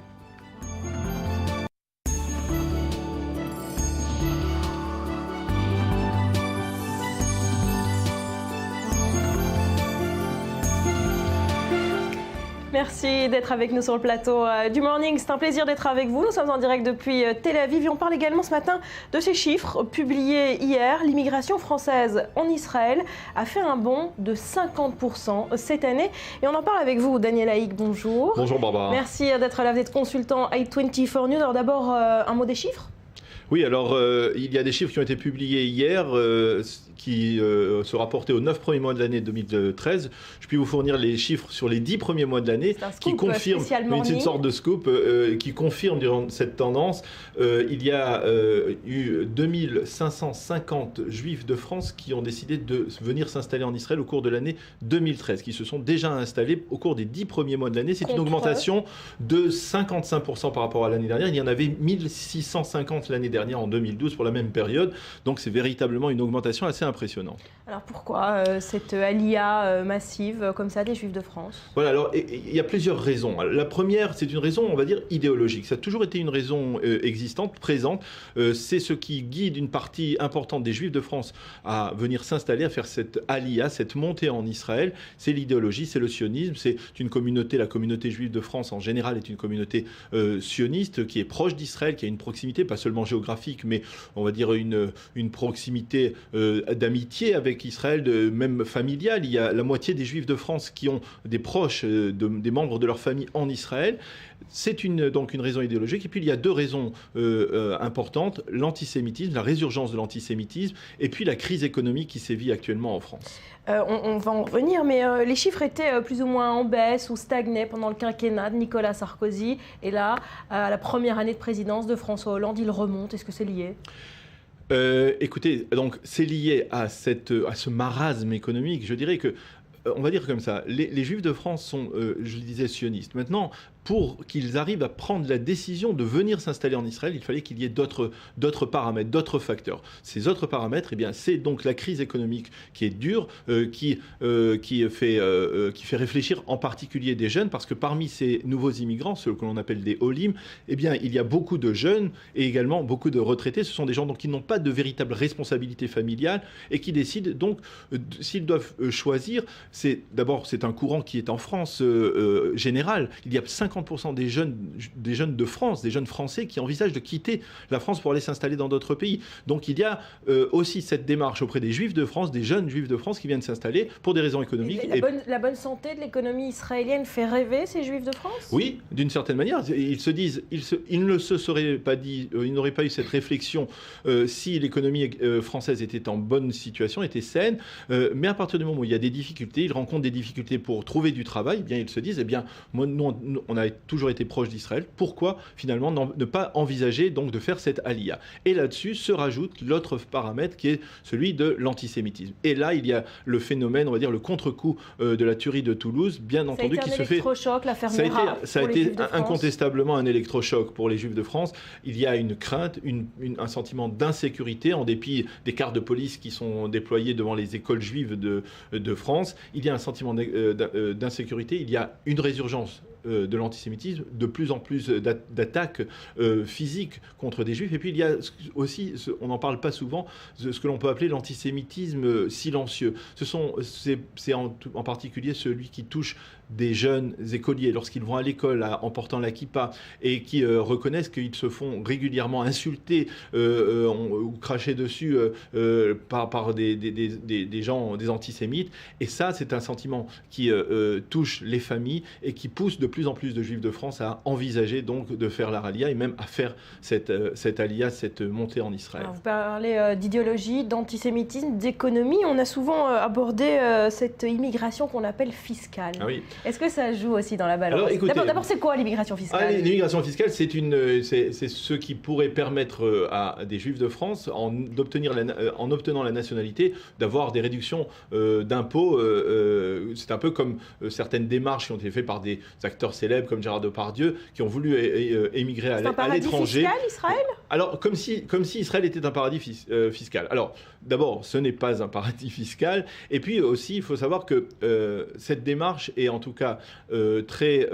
Merci d'être avec nous sur le plateau du Morning. C'est un plaisir d'être avec vous. Nous sommes en direct depuis Tel Aviv et on parle également ce matin de ces chiffres publiés hier. L'immigration française en Israël a fait un bond de 50% cette année. Et on en parle avec vous, Daniel Haïk. Bonjour. Bonjour Barbara. Merci d'être là. Vous êtes consultant i24 News. Alors d'abord, un mot des chiffres ? Oui, alors il y a des chiffres qui ont été publiés hier qui se rapportaient aux 9 premiers mois de l'année 2013. Je puis vous fournir les chiffres sur les 10 premiers mois de l'année qui confirment, c'est une sorte de scoop qui confirme durant cette tendance. Il y a eu 2550 juifs de France qui ont décidé de venir s'installer en Israël au cours de l'année 2013, qui se sont déjà installés au cours des 10 premiers mois de l'année. C'est une augmentation de 55% par rapport à l'année dernière. Il y en avait 1650 l'année dernière en 2012 pour la même période. Donc c'est véritablement une augmentation assez impressionnante. Alors pourquoi cette alia massive comme ça des Juifs de France? Voilà, alors il y a plusieurs raisons. La première, c'est une raison, on va dire, idéologique. Ça a toujours été une raison existante, présente. C'est ce qui guide une partie importante des Juifs de France à venir s'installer, à faire cette alia, cette montée en Israël. C'est l'idéologie, c'est le sionisme, c'est une communauté, la communauté juive de France en général est une communauté sioniste qui est proche d'Israël, qui a une proximité, pas seulement géographique, mais on va dire une proximité d'amitié avec Israël, même familiale. Il y a la moitié des Juifs de France qui ont des proches, des membres de leur famille en Israël. C'est donc une raison idéologique. Et puis il y a deux raisons importantes, l'antisémitisme, la résurgence de l'antisémitisme, et puis la crise économique qui sévit actuellement en France. On va en revenir, mais les chiffres étaient plus ou moins en baisse ou stagnaient pendant le quinquennat de Nicolas Sarkozy. Et là, à la première année de présidence de François Hollande, ils remontent. Est-ce que c'est lié ? Écoutez, donc c'est lié à ce marasme économique. Je dirais que, on va dire comme ça, les Juifs de France sont, je le disais, sionistes. Maintenant, pour qu'ils arrivent à prendre la décision de venir s'installer en Israël, il fallait qu'il y ait d'autres paramètres, d'autres facteurs. Ces autres paramètres, eh bien, c'est donc la crise économique qui est dure, qui fait réfléchir en particulier des jeunes, parce que parmi ces nouveaux immigrants, ceux que l'on appelle des Olim, eh bien, il y a beaucoup de jeunes et également beaucoup de retraités. Ce sont des gens donc, qui n'ont pas de véritable responsabilité familiale et qui décident donc, s'ils doivent choisir, c'est un courant qui est en France général. Il y a 50% des jeunes de France, des jeunes Français qui envisagent de quitter la France pour aller s'installer dans d'autres pays. Donc il y a aussi cette démarche auprès des Juifs de France, des jeunes Juifs de France qui viennent s'installer pour des raisons économiques. La bonne santé de l'économie israélienne fait rêver ces Juifs de France ? Oui, d'une certaine manière. Ils se disent, ils ne se seraient pas dit, ils n'auraient pas eu cette réflexion si l'économie française était en bonne situation, était saine. Mais à partir du moment où il y a des difficultés, ils rencontrent des difficultés pour trouver du travail, eh bien ils se disent, eh bien, nous, on a toujours été proche d'Israël. Pourquoi finalement ne pas envisager donc de faire cette aliyah ? Et là-dessus se rajoute l'autre paramètre qui est celui de l'antisémitisme. Et là, il y a le phénomène, on va dire le contre-coup de la tuerie de Toulouse, bien entendu, qui se fait. Ça a été incontestablement un électrochoc pour les Juifs de France. Il y a une crainte, un sentiment d'insécurité en dépit des cars de police qui sont déployés devant les écoles juives de France. Il y a un sentiment d'insécurité. Il y a une résurgence de l'antisémitisme, de plus en plus d'attaques physiques contre des juifs. Et puis il y a aussi, on n'en parle pas souvent, ce que l'on peut appeler l'antisémitisme silencieux. C'est en particulier celui qui touche des jeunes écoliers lorsqu'ils vont à l'école en portant la kippa et qui reconnaissent qu'ils se font régulièrement insulter ou cracher dessus par des gens, des antisémites. Et ça, c'est un sentiment qui touche les familles et qui pousse de plus en plus de Juifs de France à envisager donc de faire la aliyah et même à faire cette aliyah, cette montée en Israël. Alors, vous parlez d'idéologie, d'antisémitisme, d'économie. On a souvent abordé cette immigration qu'on appelle fiscale. Ah oui. Est-ce que ça joue aussi dans la balance ? D'abord, c'est quoi l'immigration fiscale ? L'immigration fiscale, c'est ce qui pourrait permettre à des Juifs de France, en obtenant la nationalité, d'avoir des réductions d'impôts. C'est un peu comme certaines démarches qui ont été faites par des acteurs célèbres comme Gérard Depardieu, qui ont voulu émigrer à l'étranger. C'est un paradis fiscal, Israël ? Alors, comme si Israël était un paradis fiscal. Alors, d'abord, ce n'est pas un paradis fiscal. Et puis aussi, il faut savoir que cette démarche est en tout cas très...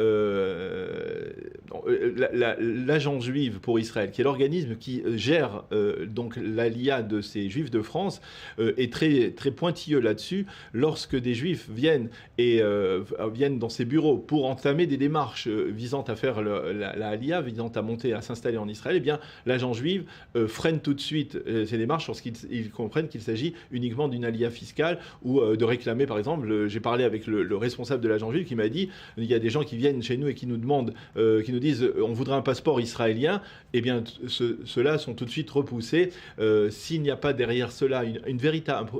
l'Agence juive pour Israël, qui est l'organisme qui gère donc l'aliyah de ces Juifs de France, est très, très pointilleux là-dessus. Lorsque des Juifs viennent dans ces bureaux pour entamer des démarches visant à faire la aliyah, visant à monter, à s'installer en Israël, eh bien, l'agence juive freine tout de suite ces démarches lorsqu'ils comprennent qu'il s'agit uniquement d'une aliyah fiscale ou de réclamer, par exemple, j'ai parlé avec le responsable de l'agence juive qui m'a dit, il y a des gens qui viennent chez nous et qui nous demandent, qui nous disent, on voudrait un passeport israélien, eh bien, ceux-là sont tout de suite repoussés. S'il n'y a pas derrière cela un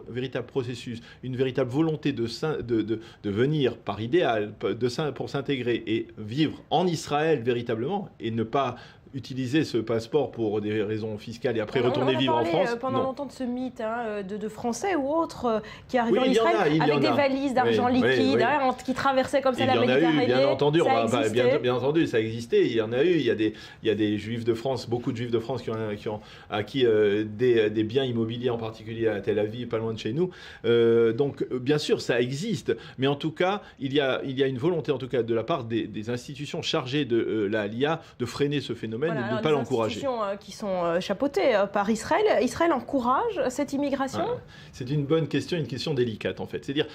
véritable processus, une véritable volonté de venir par idéal, pour s'intégrer et vivre en Israël véritablement et ne pas utiliser ce passeport pour des raisons fiscales et après retourner vivre en France. Pendant longtemps de ce mythe de Français ou autres qui arrivent en Israël avec des valises d'argent liquide, qui traversaient comme ça la Méditerranée. Bien entendu, bien entendu, ça existait. Il y en a eu. Il y a des Juifs de France, beaucoup de Juifs de France qui ont acquis des biens immobiliers, en particulier à Tel Aviv, pas loin de chez nous. Donc, bien sûr, ça existe. Mais en tout cas, il y a une volonté, en tout cas, de la part des institutions chargées de la aliyah de freiner ce phénomène. Voilà, de ne pas l'encourager. Les institutions qui sont chapeautées par Israël. Israël encourage cette immigration ? C'est une bonne question, une question délicate en fait. C'est-à-dire,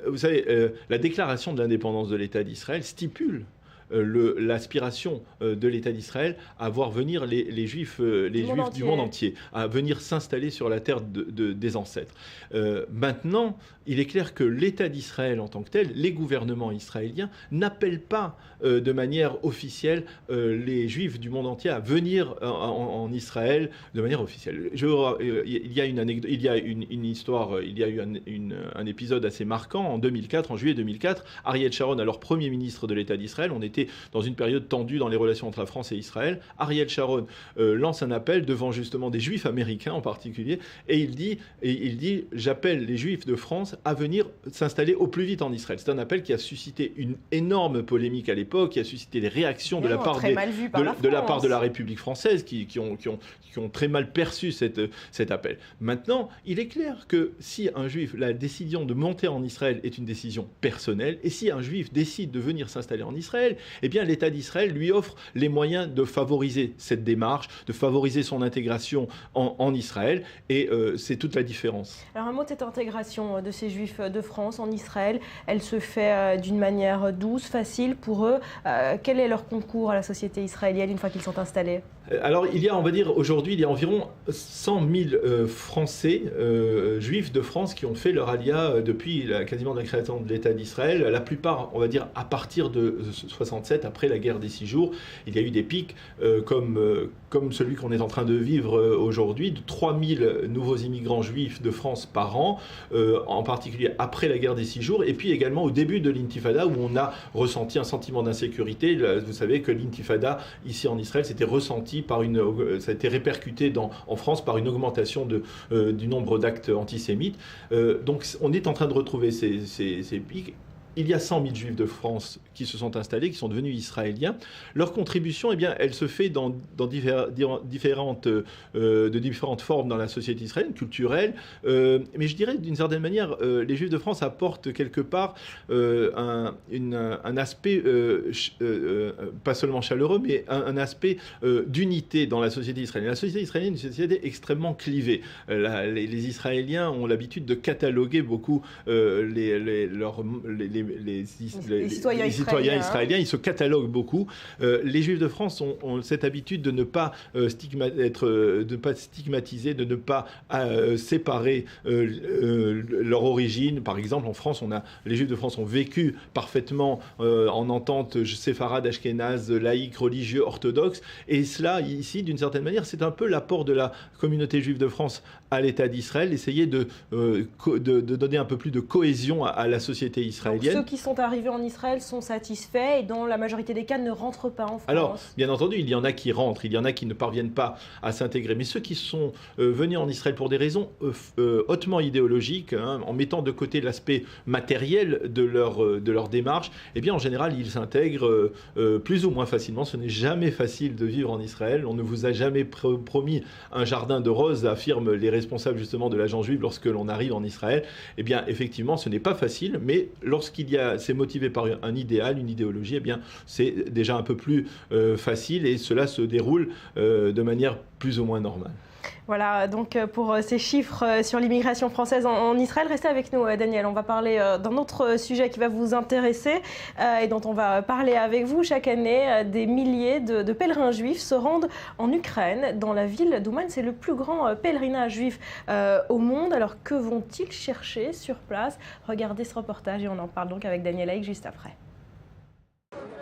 vous savez, la déclaration de l'indépendance de l'État d'Israël stipule l'aspiration de l'État d'Israël à voir venir les Juifs du monde entier, à venir s'installer sur la terre des ancêtres. Maintenant, il est clair que l'État d'Israël en tant que tel, les gouvernements israéliens n'appellent pas de manière officielle les Juifs du monde entier à venir en Israël de manière officielle. Il y a une anecdote, il y a une histoire, il y a eu un épisode assez marquant en juillet 2004. Ariel Sharon, alors Premier ministre de l'État d'Israël, on était était dans une période tendue dans les relations entre la France et Israël. Ariel Sharon lance un appel devant justement des Juifs américains en particulier, et il dit j'appelle les Juifs de France à venir s'installer au plus vite en Israël. C'est un appel qui a suscité une énorme polémique à l'époque, qui a suscité des réactions de la part de la République française qui ont très mal perçu cet appel. Maintenant, il est clair que si un Juif, la décision de monter en Israël est une décision personnelle, et si un Juif décide de venir s'installer en Israël, eh bien l'État d'Israël lui offre les moyens de favoriser cette démarche, de favoriser son intégration en Israël, et c'est toute la différence. Alors un mot de cette intégration de ces Juifs de France en Israël, elle se fait d'une manière douce, facile pour eux. Quel est leur concours à la société israélienne une fois qu'ils sont installés? Alors il y a, on va dire, aujourd'hui, il y a environ 100 000 Français, Juifs de France, qui ont fait leur alia depuis quasiment la création de l'État d'Israël. La plupart, on va dire, à partir de 67, après la guerre des 6 jours, il y a eu des pics comme celui qu'on est en train de vivre aujourd'hui, de 3 000 nouveaux immigrants juifs de France par an, en particulier après la guerre des 6 jours, et puis également au début de l'intifada, où on a ressenti un sentiment d'insécurité. Vous savez que l'intifada, ici en Israël, c'était ressenti ça a été répercuté en France par une augmentation du nombre d'actes antisémites. Donc on est en train de retrouver ces pics. Il y a 100 000 Juifs de France qui se sont installés, qui sont devenus israéliens. Leur contribution, eh bien, elle se fait dans différentes formes dans la société israélienne, culturelle. Mais je dirais, d'une certaine manière, les Juifs de France apportent quelque part un aspect, pas seulement chaleureux, mais un aspect d'unité dans la société israélienne. La société israélienne est une société extrêmement clivée. Les Israéliens ont l'habitude de cataloguer beaucoup les citoyens israéliens, ils se cataloguent beaucoup. Les Juifs de France ont cette habitude de ne pas stigmatiser, de ne pas séparer leur origine. Par exemple, en France, les Juifs de France ont vécu parfaitement en entente séfarade, ashkénaze, laïque, religieux, orthodoxe. Et cela, ici, d'une certaine manière, c'est un peu l'apport de la communauté juive de France à l'État d'Israël, essayer de donner un peu plus de cohésion à la société israélienne. Donc, ceux qui sont arrivés en Israël sont satisfaits et dans la majorité des cas ne rentrent pas en France. Alors, bien entendu, il y en a qui rentrent, il y en a qui ne parviennent pas à s'intégrer. Mais ceux qui sont venus en Israël pour des raisons hautement idéologiques, en mettant de côté l'aspect matériel de leur démarche, eh bien, en général, ils s'intègrent plus ou moins facilement. Ce n'est jamais facile de vivre en Israël. On ne vous a jamais promis un jardin de roses, affirment les responsables justement de l'agence juive lorsque l'on arrive en Israël. Eh bien, effectivement, ce n'est pas facile, mais c'est motivé par un idéal, une idéologie, eh bien, c'est déjà un peu plus facile et cela se déroule de manière plus ou moins normale. Voilà, donc pour ces chiffres sur l'immigration française en Israël, restez avec nous, Daniel. On va parler d'un autre sujet qui va vous intéresser et dont on va parler avec vous. Chaque année, des milliers de pèlerins juifs se rendent en Ukraine, dans la ville d'Ouman. C'est le plus grand pèlerinage juif au monde. Alors que vont-ils chercher sur place? Regardez ce reportage et on en parle donc avec Daniel Haïk juste après.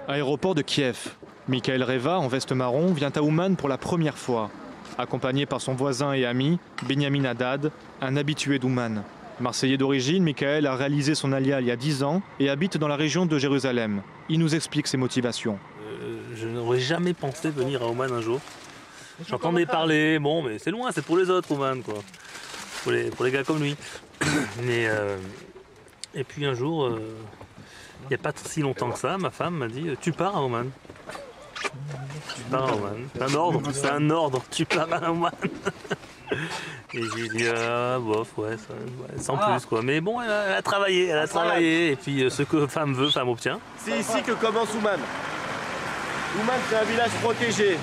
Aéroport de Kiev. Michael Reva, en veste marron, vient à Ouman pour la première fois. Accompagné par son voisin et ami, Benjamin Haddad, un habitué d'Ouman. Marseillais d'origine, Michael a réalisé son alia il y a 10 ans et habite dans la région de Jérusalem. Il nous explique ses motivations. Je n'aurais jamais pensé venir à Ouman un jour. J'entendais parler, bon, mais c'est loin, c'est pour les autres, Ouman, quoi. Pour les gars comme lui. Mais, et puis un jour, il n'y a pas si longtemps que ça, ma femme m'a dit « Tu pars à Ouman ». Tu pars à Ouman. C'est un ordre, tu pars à Ouman. Et j'ai dit, bof, ouais, sans plus, quoi. Mais bon, elle a travaillé, et puis ce que femme veut, femme obtient. C'est ici que commence Ouman. Ouman, c'est un village protégé.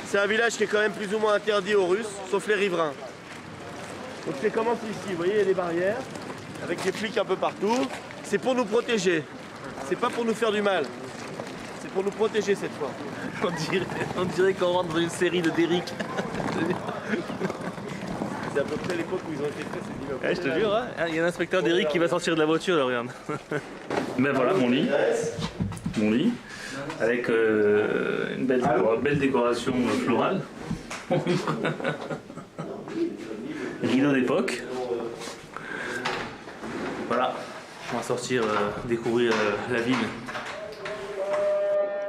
C'est un village qui est quand même plus ou moins interdit aux Russes, sauf les riverains. Donc c'est commence ici, vous voyez, il y a des barrières, avec des flics un peu partout. C'est pour nous protéger, c'est pas pour nous faire du mal. C'est pour nous protéger cette fois. On dirait qu'on rentre dans une série de Derrick. C'est à peu près l'époque où ils ont été faits, ces immeubles. Je te jure, hein. Il y a un inspecteur Derrick qui va sortir de la voiture, là, regarde. Ben voilà, mon lit. Avec une belle décoration florale. Rideau d'époque. Voilà, on va sortir découvrir la ville.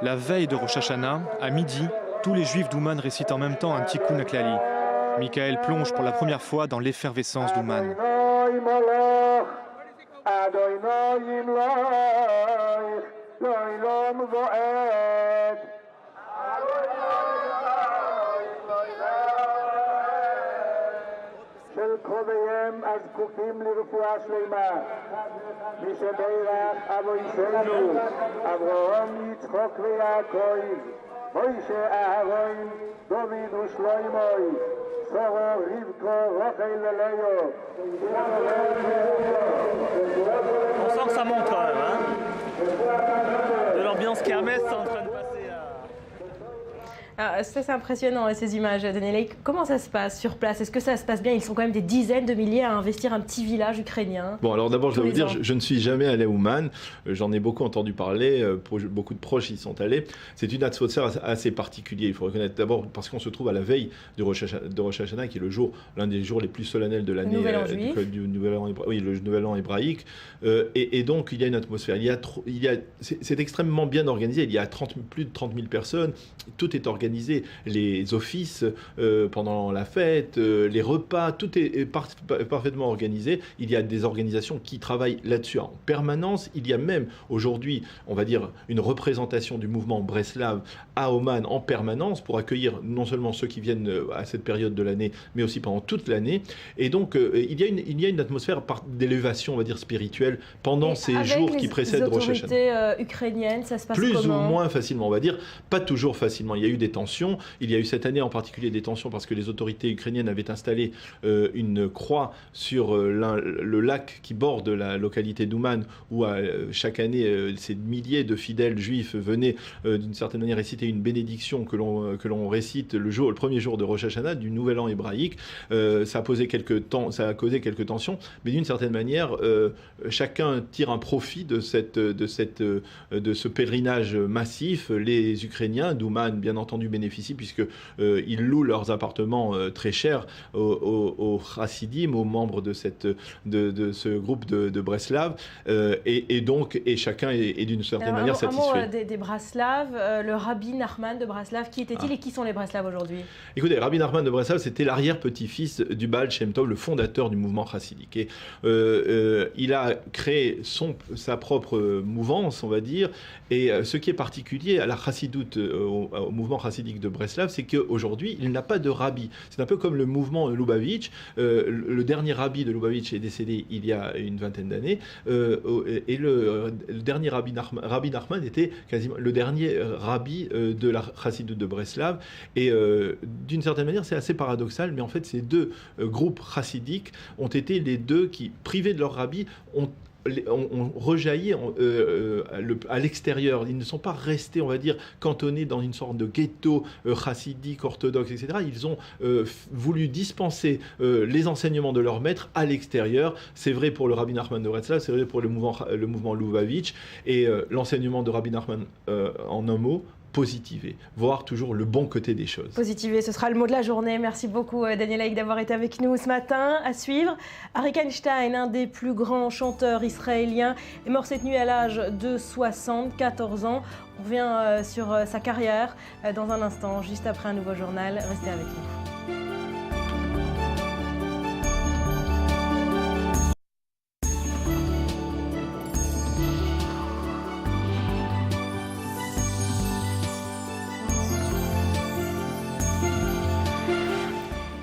La veille de Rosh Hashanah, à midi, tous les juifs d'Ouman récitent en même temps un tikkun haklali. Michael plonge pour la première fois dans l'effervescence d'Ouman. On sent que ça monte quand même, hein. De l'ambiance kermesse, c'est en train de passer à... C'est impressionnant ces images, Daniel. Comment ça se passe sur place? Est-ce que ça se passe bien? Ils sont quand même des dizaines de milliers à investir un petit village ukrainien. Bon, alors d'abord, je dois vous dire, je ne suis jamais allé à Ouman. J'en ai beaucoup entendu parler. Beaucoup de proches y sont allés. C'est une atmosphère assez particulière, il faut reconnaître. D'abord parce qu'on se trouve à la veille de Rosh Hashanah, qui est l'un des jours les plus solennels de l'année du Nouvel An hébraïque. Et donc, il y a une atmosphère. C'est extrêmement bien organisé. Il y a plus de 30 000 personnes. Tout est organisé. Les offices pendant la fête, les repas, tout est parfaitement organisé. Il y a des organisations qui travaillent là-dessus en permanence. Il y a même aujourd'hui, on va dire, une représentation du mouvement Breslav à Ouman en permanence pour accueillir non seulement ceux qui viennent à cette période de l'année, mais aussi pendant toute l'année. Et donc, il y a une atmosphère d'élévation, on va dire, spirituelle pendant ces jours qui précèdent Rosh Hashanah. Avec les autorités ukrainiennes, ça se passe comment? Plus ou moins facilement, on va dire. Pas toujours facilement. Il y a eu des tensions. Il y a eu cette année en particulier des tensions parce que les autorités ukrainiennes avaient installé une croix sur le lac qui borde la localité d'Ouman où chaque année ces milliers de fidèles juifs venaient d'une certaine manière réciter une bénédiction que l'on récite le premier jour de Rosh Hashanah, du Nouvel An hébraïque. Ça a causé quelques tensions, mais d'une certaine manière, chacun tire un profit de ce pèlerinage massif. Les Ukrainiens d'Ouman, bien entendu, bénéficient puisqu'ils louent leurs appartements très chers aux chassidim, aux membres de ce groupe de Breslav, et chacun est d'une certaine manière satisfait. Un mot des Breslav, le Rabbi Nachman de Breslav, qui était-il et qui sont les Breslav aujourd'hui? Écoutez, Rabbi Nachman de Breslav, c'était l'arrière-petit-fils du Baal Shem Tov, le fondateur du mouvement chassidique. Et il a créé sa propre mouvance, on va dire, et ce qui est particulier à la chassidoute, au mouvement chassidique de Breslav, c'est qu'aujourd'hui, il n'a pas de rabbi. C'est un peu comme le mouvement Lubavitch. Le dernier rabbi de Lubavitch est décédé il y a une vingtaine d'années, et le dernier rabbi Nachman était quasiment le dernier rabbi de la chassidoute de Breslav. Et d'une certaine manière, c'est assez paradoxal, mais en fait, ces deux groupes chassidiques ont été les deux qui, privés de leur rabbi, ont rejailli à l'extérieur. Ils ne sont pas restés, on va dire, cantonnés dans une sorte de ghetto chassidique, orthodoxe, etc. Ils ont voulu dispenser les enseignements de leur maître à l'extérieur. C'est vrai pour le Rabbi Nachman de Breslav, c'est vrai pour le mouvement Lubavitch. Et l'enseignement de Rabbi Nachman, en un mot, positiver, voir toujours le bon côté des choses. Positiver, ce sera le mot de la journée. Merci beaucoup Daniel Haïk d'avoir été avec nous ce matin. À suivre, Arik Einstein, un des plus grands chanteurs israéliens, est mort cette nuit à l'âge de 74 ans. On revient sur sa carrière dans un instant, juste après un nouveau journal. Restez avec nous.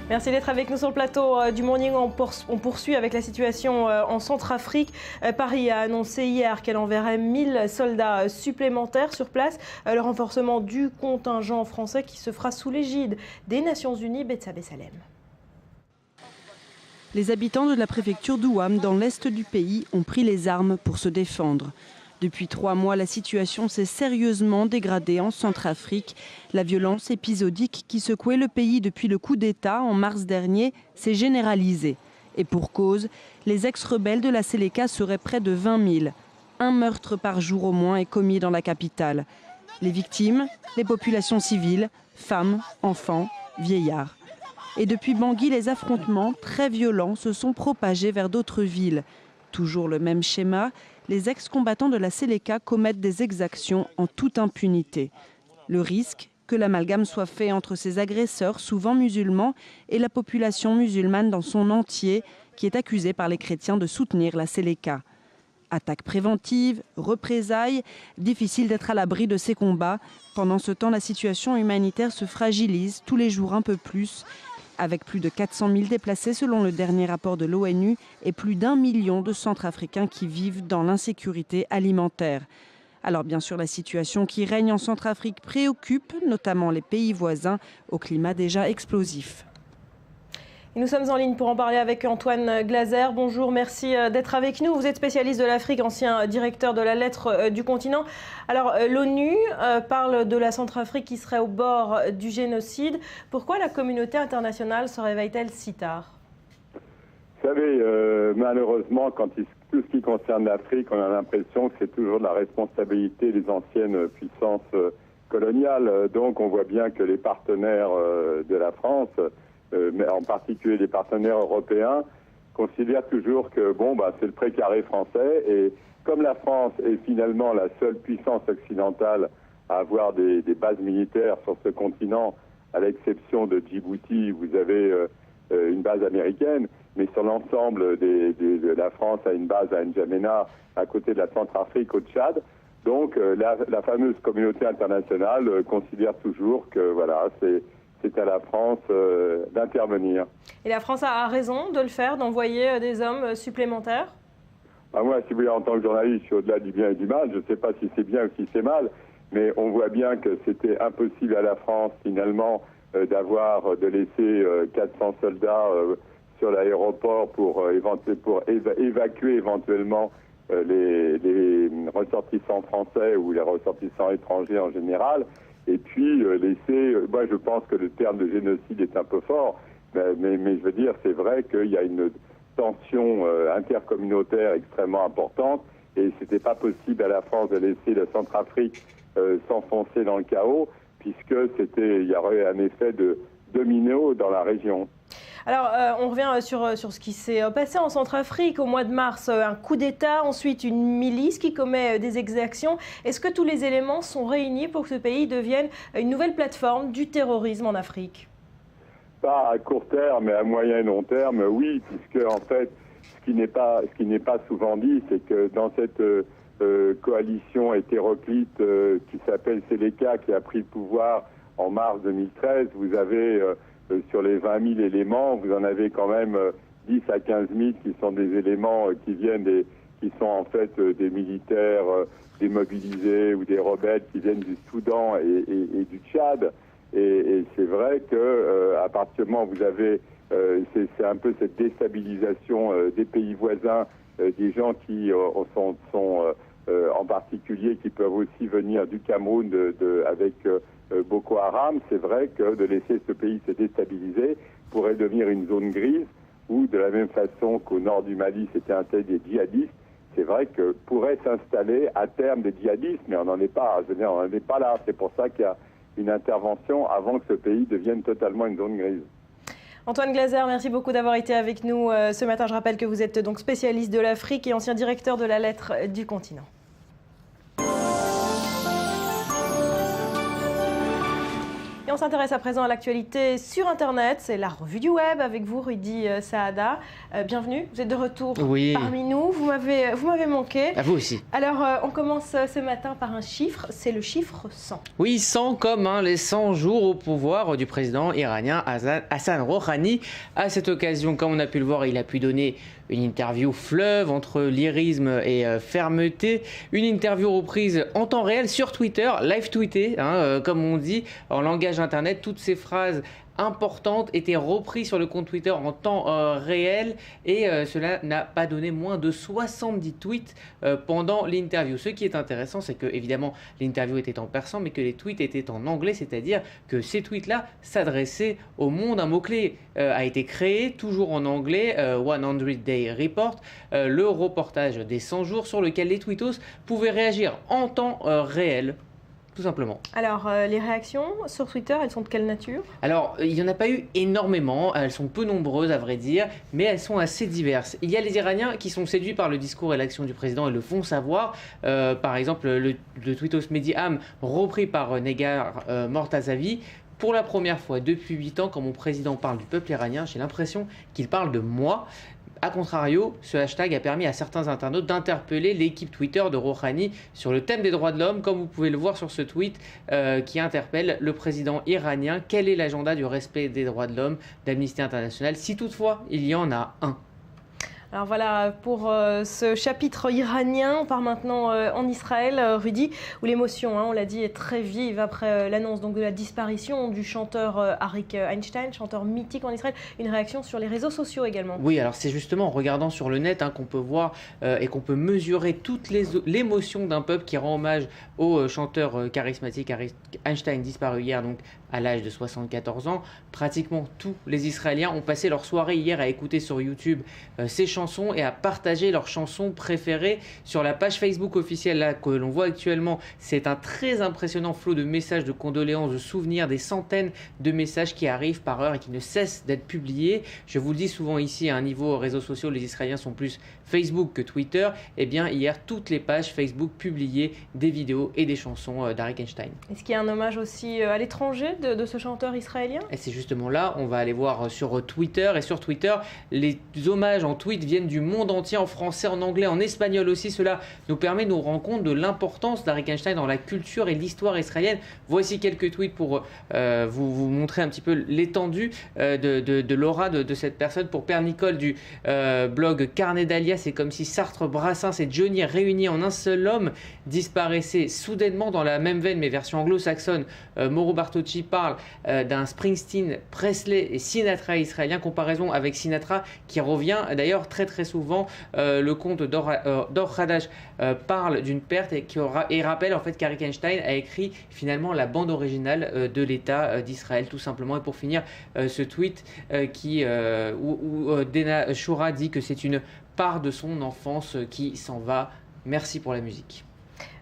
Merci d'être avec nous sur le plateau du Morning. On poursuit avec la situation en Centrafrique. Paris a annoncé hier qu'elle enverrait 1000 soldats supplémentaires sur place. Le renforcement du contingent français qui se fera sous l'égide des Nations Unies. Betsabe Salem. Les habitants de la préfecture d'Ouham, dans l'est du pays, ont pris les armes pour se défendre. Depuis 3 mois, la situation s'est sérieusement dégradée en Centrafrique. La violence épisodique qui secouait le pays depuis le coup d'État en mars dernier s'est généralisée. Et pour cause, les ex-rebelles de la Séléka seraient près de 20 000. Un meurtre par jour au moins est commis dans la capitale. Les victimes, les populations civiles, femmes, enfants, vieillards. Et depuis Bangui, les affrontements très violents se sont propagés vers d'autres villes. Toujours le même schéma. les ex-combattants de la Seleka commettent des exactions en toute impunité. Le risque que l'amalgame soit fait entre ces agresseurs, souvent musulmans, et la population musulmane dans son entier, qui est accusée par les chrétiens de soutenir la Seleka. Attaques préventives, représailles, difficile d'être à l'abri de ces combats. Pendant ce temps, la situation humanitaire se fragilise tous les jours un peu plus, avec plus de 400 000 déplacés selon le dernier rapport de l'ONU et plus d'1 million de Centrafricains qui vivent dans l'insécurité alimentaire. Alors bien sûr, la situation qui règne en Centrafrique préoccupe notamment les pays voisins au climat déjà explosif. Et nous sommes en ligne pour en parler avec Antoine Glaser. Bonjour, merci d'être avec nous. Vous êtes spécialiste de l'Afrique, ancien directeur de la Lettre du continent. Alors l'ONU parle de la Centrafrique qui serait au bord du génocide. Pourquoi la communauté internationale se réveille-t-elle si tard? Vous savez, malheureusement, tout ce qui concerne l'Afrique, on a l'impression que c'est toujours de la responsabilité des anciennes puissances coloniales. Donc on voit bien que les partenaires de la France, mais en particulier les partenaires européens, considèrent toujours que c'est le précaré français. Et comme la France est finalement la seule puissance occidentale à avoir des bases militaires sur ce continent, à l'exception de Djibouti, vous avez une base américaine, mais sur l'ensemble de la France a une base à N'Djamena, à côté de la Centrafrique, au Tchad. Donc la fameuse communauté internationale considère toujours que c'est à la France d'intervenir. Et la France a raison de le faire, d'envoyer des hommes supplémentaires? Moi, si vous voulez, en tant que journaliste, je suis au-delà du bien et du mal. Je ne sais pas si c'est bien ou si c'est mal, mais on voit bien que c'était impossible à la France, finalement, de laisser 400 soldats sur l'aéroport pour évacuer éventuellement les ressortissants français ou les ressortissants étrangers en général. Et puis moi je pense que le terme de génocide est un peu fort, mais je veux dire, c'est vrai qu'il y a une tension intercommunautaire extrêmement importante et c'était pas possible à la France de laisser la Centrafrique s'enfoncer dans le chaos, puisque il y aurait un effet de domino dans la région. Alors, on revient sur ce qui s'est passé en Centrafrique au mois de mars. Un coup d'État, ensuite une milice qui commet des exactions. Est-ce que tous les éléments sont réunis pour que ce pays devienne une nouvelle plateforme du terrorisme en Afrique? Pas à court terme, mais à moyen et long terme, oui, puisque en fait, ce qui n'est pas souvent dit, c'est que dans cette coalition hétéroclite qui s'appelle Seleka, qui a pris le pouvoir en mars 2013, vous avez sur les 20 000 éléments, vous en avez quand même 10 à 15 000 qui sont des éléments qui sont en fait des militaires démobilisés ou des rebelles qui viennent du Soudan et du Tchad. Et c'est vrai que à partir du moment où vous avez, c'est un peu cette déstabilisation des pays voisins, des gens qui sont en particulier qui peuvent aussi venir du Cameroun avec Boko Haram, c'est vrai que de laisser ce pays se déstabiliser pourrait devenir une zone grise où, de la même façon qu'au nord du Mali, c'était un tel des djihadistes, c'est vrai que pourrait s'installer à terme des djihadistes, mais on n'en est pas, je veux dire, on n'en est pas là. C'est pour ça qu'il y a une intervention avant que ce pays devienne totalement une zone grise. Antoine Glaser, merci beaucoup d'avoir été avec nous ce matin. Je rappelle que vous êtes donc spécialiste de l'Afrique et ancien directeur de la Lettre du continent. Et on s'intéresse à présent à l'actualité sur Internet. C'est la revue du web avec vous, Rudy Saada. Bienvenue, vous êtes de retour parmi nous. Vous m'avez manqué. À vous aussi. Alors, on commence ce matin par un chiffre, c'est le chiffre 100. Oui, 100 comme les 100 jours au pouvoir du président iranien Hassan Rouhani. À cette occasion, comme on a pu le voir, il a pu donner une interview fleuve entre lyrisme et fermeté. Une interview reprise en temps réel sur Twitter, live tweetée, comme on dit en langage internet. Toutes ces phrases importantes étaient reprises sur le compte Twitter en temps réel et cela n'a pas donné moins de 70 tweets pendant l'interview. Ce qui est intéressant, c'est que évidemment l'interview était en persan mais que les tweets étaient en anglais, c'est-à-dire que ces tweets-là s'adressaient au monde. Un mot-clé a été créé, toujours en anglais, 100 Day Report, le reportage des 100 jours sur lequel les tweetos pouvaient réagir en temps réel tout simplement. Alors, les réactions sur Twitter, elles sont de quelle nature? Alors, il n'y en a pas eu énormément, elles sont peu nombreuses à vrai dire, mais elles sont assez diverses. Il y a les Iraniens qui sont séduits par le discours et l'action du président et le font savoir. Par exemple, le tweetos Mediam, repris par Negar Mortazavi. Pour la première fois depuis 8 ans, quand mon président parle du peuple iranien, j'ai l'impression qu'il parle de moi. A contrario, ce hashtag a permis à certains internautes d'interpeller l'équipe Twitter de Rouhani sur le thème des droits de l'homme, comme vous pouvez le voir sur ce tweet qui interpelle le président iranien. Quel est l'agenda du respect des droits de l'homme d'Amnesty International, si toutefois il y en a un? Alors voilà pour ce chapitre iranien. On part maintenant en Israël, Rudy, où l'émotion, on l'a dit, est très vive après l'annonce donc de la disparition du chanteur Arik Einstein, chanteur mythique en Israël. Une réaction sur les réseaux sociaux également. Oui, alors c'est justement en regardant sur le net qu'on peut voir et qu'on peut mesurer toute l'émotion d'un peuple qui rend hommage au chanteur charismatique Arik Einstein, disparu hier donc à l'âge de 74 ans. Pratiquement tous les Israéliens ont passé leur soirée hier à écouter sur YouTube ces chansons et à partager leurs chansons préférées sur la page Facebook officielle là, que l'on voit actuellement. C'est un très impressionnant flot de messages, de condoléances, de souvenirs, des centaines de messages qui arrivent par heure et qui ne cessent d'être publiés. Je vous le dis souvent ici, à un niveau réseaux sociaux, les Israéliens sont plus Facebook que Twitter. Et bien hier, toutes les pages Facebook publiaient des vidéos et des chansons d'Arik Einstein. Est-ce qu'il y a un hommage aussi à l'étranger de ce chanteur israélien? Et c'est justement là, on va aller voir sur Twitter. Et sur Twitter, les hommages en tweet viennent du monde entier, en français, en anglais, en espagnol aussi. Cela nous permet de nous rendre compte de l'importance d'Arik Einstein dans la culture et l'histoire israélienne. Voici quelques tweets pour vous montrer un petit peu l'étendue de l'aura de cette personne. Pour Père Nicole du blog Carnet d'Alia, c'est comme si Sartre, Brassens et Johnny réunis en un seul homme disparaissaient soudainement. Dans la même veine, mais version anglo-saxonne, Mauro Bartocci parle d'un Springsteen, Presley et Sinatra israélien. Comparaison avec Sinatra qui revient d'ailleurs très souvent. Le conte Dor Hadash parle d'une perte et rappelle en fait qu'Arik Einstein a écrit finalement la bande originale de l'État d'Israël tout simplement. Et pour finir, ce tweet où Dena Shura dit que c'est une part de son enfance qui s'en va. Merci pour la musique.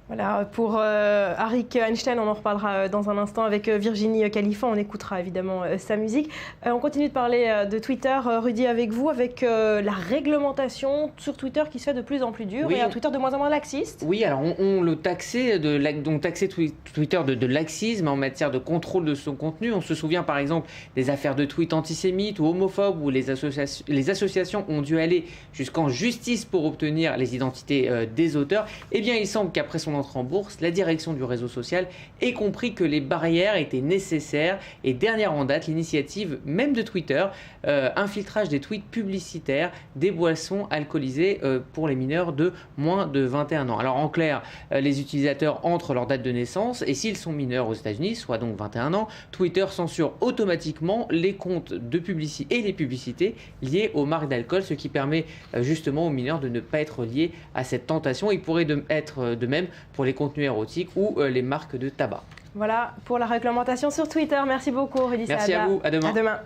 Voilà, pour Arik Einstein, on en reparlera dans un instant avec Virginie Khalifa. On écoutera évidemment sa musique. On continue de parler de Twitter, Rudy, avec vous, avec la réglementation sur Twitter qui se fait de plus en plus dure, et un Twitter de moins en moins laxiste. Oui, alors on le taxait, Twitter de laxisme en matière de contrôle de son contenu. On se souvient par exemple des affaires de tweets antisémites ou homophobes où les associations ont dû aller jusqu'en justice pour obtenir les identités des auteurs. Eh bien, il semble qu'après son entrée en bourse, la direction du réseau social ait compris que les barrières étaient nécessaires et dernière en date, l'initiative même de Twitter, infiltrage des tweets publicitaires des boissons alcoolisées pour les mineurs de moins de 21 ans. Alors en clair, les utilisateurs entrent leur date de naissance et s'ils sont mineurs aux États-Unis, soit donc 21 ans, Twitter censure automatiquement les comptes de publicité et les publicités liées aux marques d'alcool, ce qui permet justement aux mineurs de ne pas être liés à cette tentation. Il pourrait être de même pour les contenus érotiques ou les marques de tabac. Voilà pour la réglementation sur Twitter. Merci beaucoup, Rudy Saada. Merci à vous, à demain. À demain.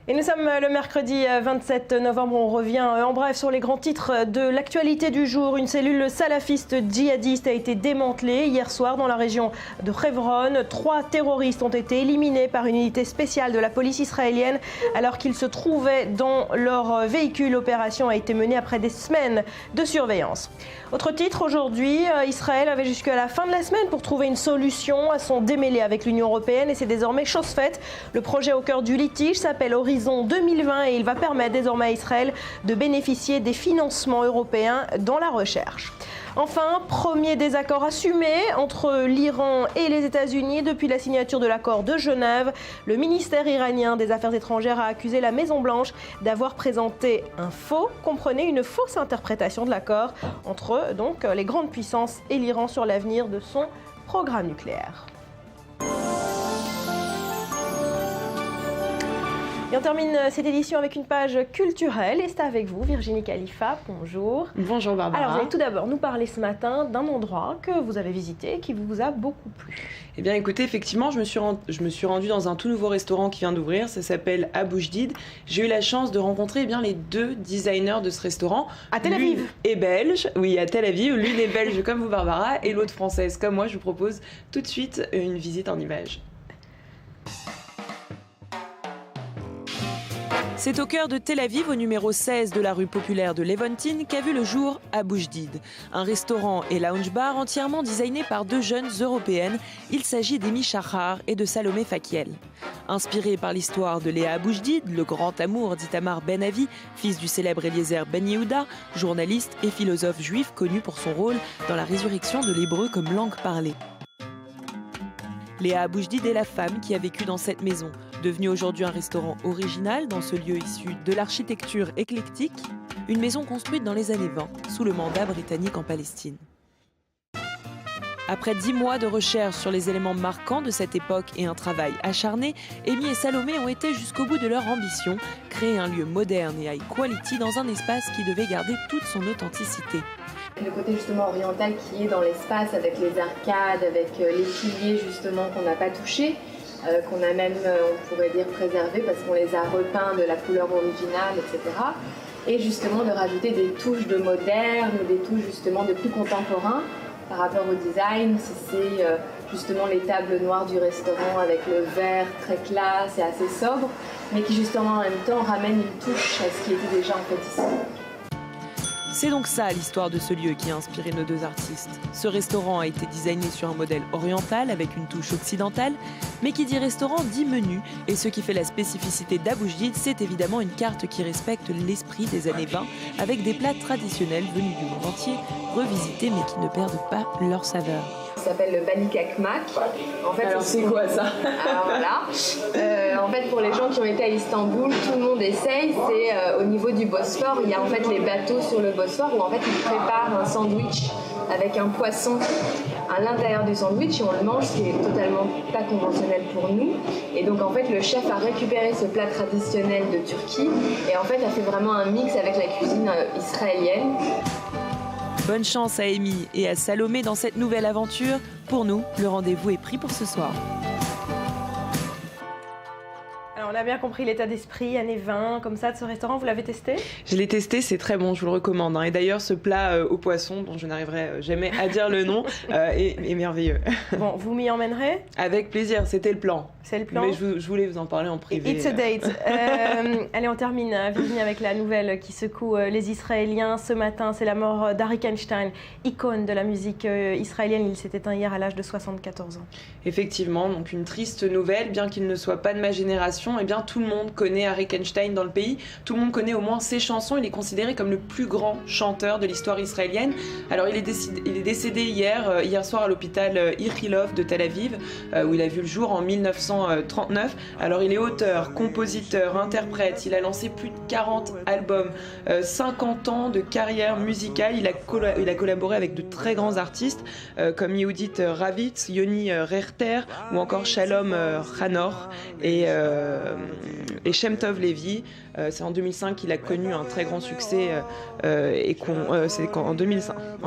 Et nous sommes le mercredi 27 novembre, on revient en bref sur les grands titres de l'actualité du jour. Une cellule salafiste djihadiste a été démantelée hier soir dans la région de Hebron. 3 terroristes ont été éliminés par une unité spéciale de la police israélienne alors qu'ils se trouvaient dans leur véhicule. L'opération a été menée après des semaines de surveillance. Autre titre aujourd'hui, Israël avait jusqu'à la fin de la semaine pour trouver une solution à son démêlé avec l'Union européenne et c'est désormais chose faite. Le projet au cœur du litige s'appelle Horizon 2020 et il va permettre désormais à Israël de bénéficier des financements européens dans la recherche. Enfin, premier désaccord assumé entre l'Iran et les États-Unis depuis la signature de l'accord de Genève. Le ministère iranien des Affaires étrangères a accusé la Maison-Blanche d'avoir présenté une fausse interprétation de l'accord entre donc les grandes puissances et l'Iran sur l'avenir de son programme nucléaire. Et on termine cette édition avec une page culturelle et c'est avec vous Virginie Khalifa, bonjour. Bonjour Barbara. Alors vous allez tout d'abord nous parler ce matin d'un endroit que vous avez visité et qui vous a beaucoup plu. Eh bien écoutez, effectivement, je me suis rendue dans un tout nouveau restaurant qui vient d'ouvrir, ça s'appelle Abou Jdid. J'ai eu la chance de rencontrer les deux designers de ce restaurant. À Tel Aviv. L'une est belge, oui, à Tel Aviv. L'une est belge comme vous Barbara et l'autre française comme moi. Je vous propose tout de suite une visite en images. C'est au cœur de Tel Aviv, au numéro 16 de la rue populaire de Levontin, qu'a vu le jour Abou Jdid. Un restaurant et lounge-bar entièrement designé par deux jeunes européennes. Il s'agit d'Amy Shachar et de Salomé Fakiel. Inspiré par l'histoire de Léa Abou Jdid, le grand amour d'Itamar Ben Avi, fils du célèbre Eliezer Ben Yehuda, journaliste et philosophe juif connu pour son rôle dans la résurrection de l'hébreu comme langue parlée. Léa Abou Jdid est la femme qui a vécu dans cette maison, devenue aujourd'hui un restaurant original dans ce lieu issu de l'architecture éclectique, une maison construite dans les années 20 sous le mandat britannique en Palestine. Après 10 mois de recherche sur les éléments marquants de cette époque et un travail acharné, Amy et Salomé ont été jusqu'au bout de leur ambition, créer un lieu moderne et high quality dans un espace qui devait garder toute son authenticité. Le côté justement oriental qui est dans l'espace avec les arcades, avec les piliers justement qu'on n'a pas touchés, qu'on a même, on pourrait dire, préservés parce qu'on les a repeints de la couleur originale, etc. Et justement de rajouter des touches de moderne, des touches justement de plus contemporain par rapport au design, si c'est justement les tables noires du restaurant avec le verre très classe et assez sobre, mais qui justement en même temps ramène une touche à ce qui était déjà en fait ici. C'est donc ça l'histoire de ce lieu qui a inspiré nos deux artistes. Ce restaurant a été designé sur un modèle oriental avec une touche occidentale, mais qui dit restaurant dit menu. Et ce qui fait la spécificité d'Abou Jdid, c'est évidemment une carte qui respecte l'esprit des années 20, avec des plats traditionnels venus du monde entier, revisités mais qui ne perdent pas leur saveur. Ça s'appelle le balikakmak. En fait, alors c'est quoi ça? Alors voilà. En fait, pour les gens qui ont été à Istanbul, tout le monde essaye. C'est au niveau du Bosphore, il y a en fait les bateaux sur le Bosphore où en fait ils préparent un sandwich avec un poisson à l'intérieur du sandwich et on le mange, ce qui est totalement pas conventionnel pour nous. Et donc en fait, le chef a récupéré ce plat traditionnel de Turquie et en fait a fait vraiment un mix avec la cuisine israélienne. Bonne chance à Amy et à Salomé dans cette nouvelle aventure. Pour nous, le rendez-vous est pris pour ce soir. Alors on a bien compris l'état d'esprit, années 20, comme ça, de ce restaurant. Vous l'avez testé? Je l'ai testé, c'est très bon, je vous le recommande. Et d'ailleurs, ce plat au poisson, dont je n'arriverai jamais à dire le nom, est merveilleux. Bon, vous m'y emmènerez? Avec plaisir, c'était le plan. C'est le plan. Mais je voulais vous en parler en privé. It's a date. Allez, on termine, Virginie, avec la nouvelle qui secoue les Israéliens. Ce matin, c'est la mort d'Arik Einstein, icône de la musique israélienne. Il s'est éteint hier à l'âge de 74 ans. Effectivement, donc une triste nouvelle, bien qu'il ne soit pas de ma génération. Eh bien, tout le monde connaît Arik Einstein dans le pays. Tout le monde connaît au moins ses chansons. Il est considéré comme le plus grand chanteur de l'histoire israélienne. Alors, il est décédé hier soir à l'hôpital Ichilov de Tel Aviv, où il a vu le jour en 1939. Alors, il est auteur, compositeur, interprète. Il a lancé plus de 40 albums, 50 ans de carrière musicale. Il a collaboré avec de très grands artistes comme Yehudit Ravitz, Yoni Rechter ou encore Shalom Chanor et Shem Tov Levi. C'est en 2005 qu'il a connu un très grand succès c'est en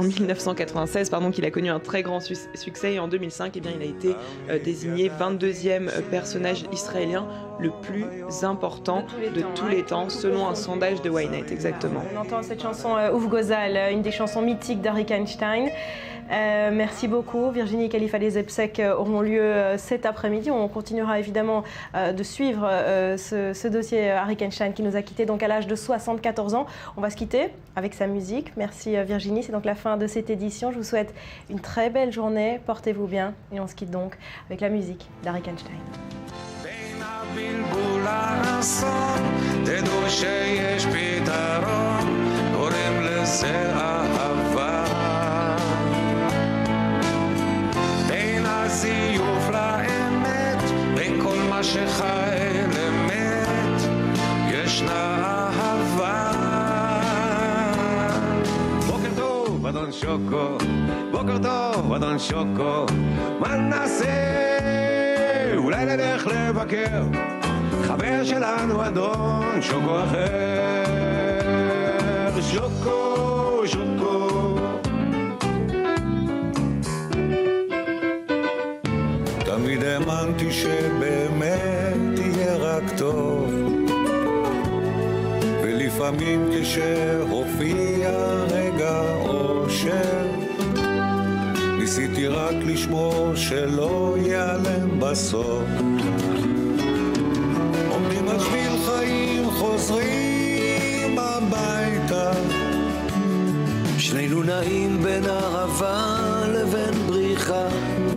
1996 qu'il a connu un très grand succès et en 2005 il a été désigné 22e personnage israélien le plus important de tous les temps selon un sondage de Ynet, exactement. On entend cette chanson Ouf Gozal, une des chansons mythiques d'Arik Einstein. Merci beaucoup Virginie Khalifa. Les obsèques auront lieu cet après-midi. On continuera évidemment de suivre ce dossier Arik Einstein qui nous a quittés donc à l'âge de 74 ans. On va se quitter avec sa musique. Merci Virginie, c'est donc la fin de cette édition. Je vous souhaite une très belle journée, portez-vous bien et on se quitte donc avec la musique d'Arik Einstein. זיוף לאמת, בין כל מה שחי למת, ישנה אהבה. בוקר טוב, אדון שוקו, בוקר טוב, אדון שוקו, מה נעשה? אולי נלך לבקר חבר שלנו אדון שוקו אחר, שוקו, שוקו. תמיד האמנתי שבאמת יהיה רק טוב, ולפעמים כשהופיע רגע אושר, ניסיתי רק לשמור שלא ייעלם בסוף. עומדים על שביל חיים חוזרים הביתה, שנינו נעים בין ערבה לבין בריחה.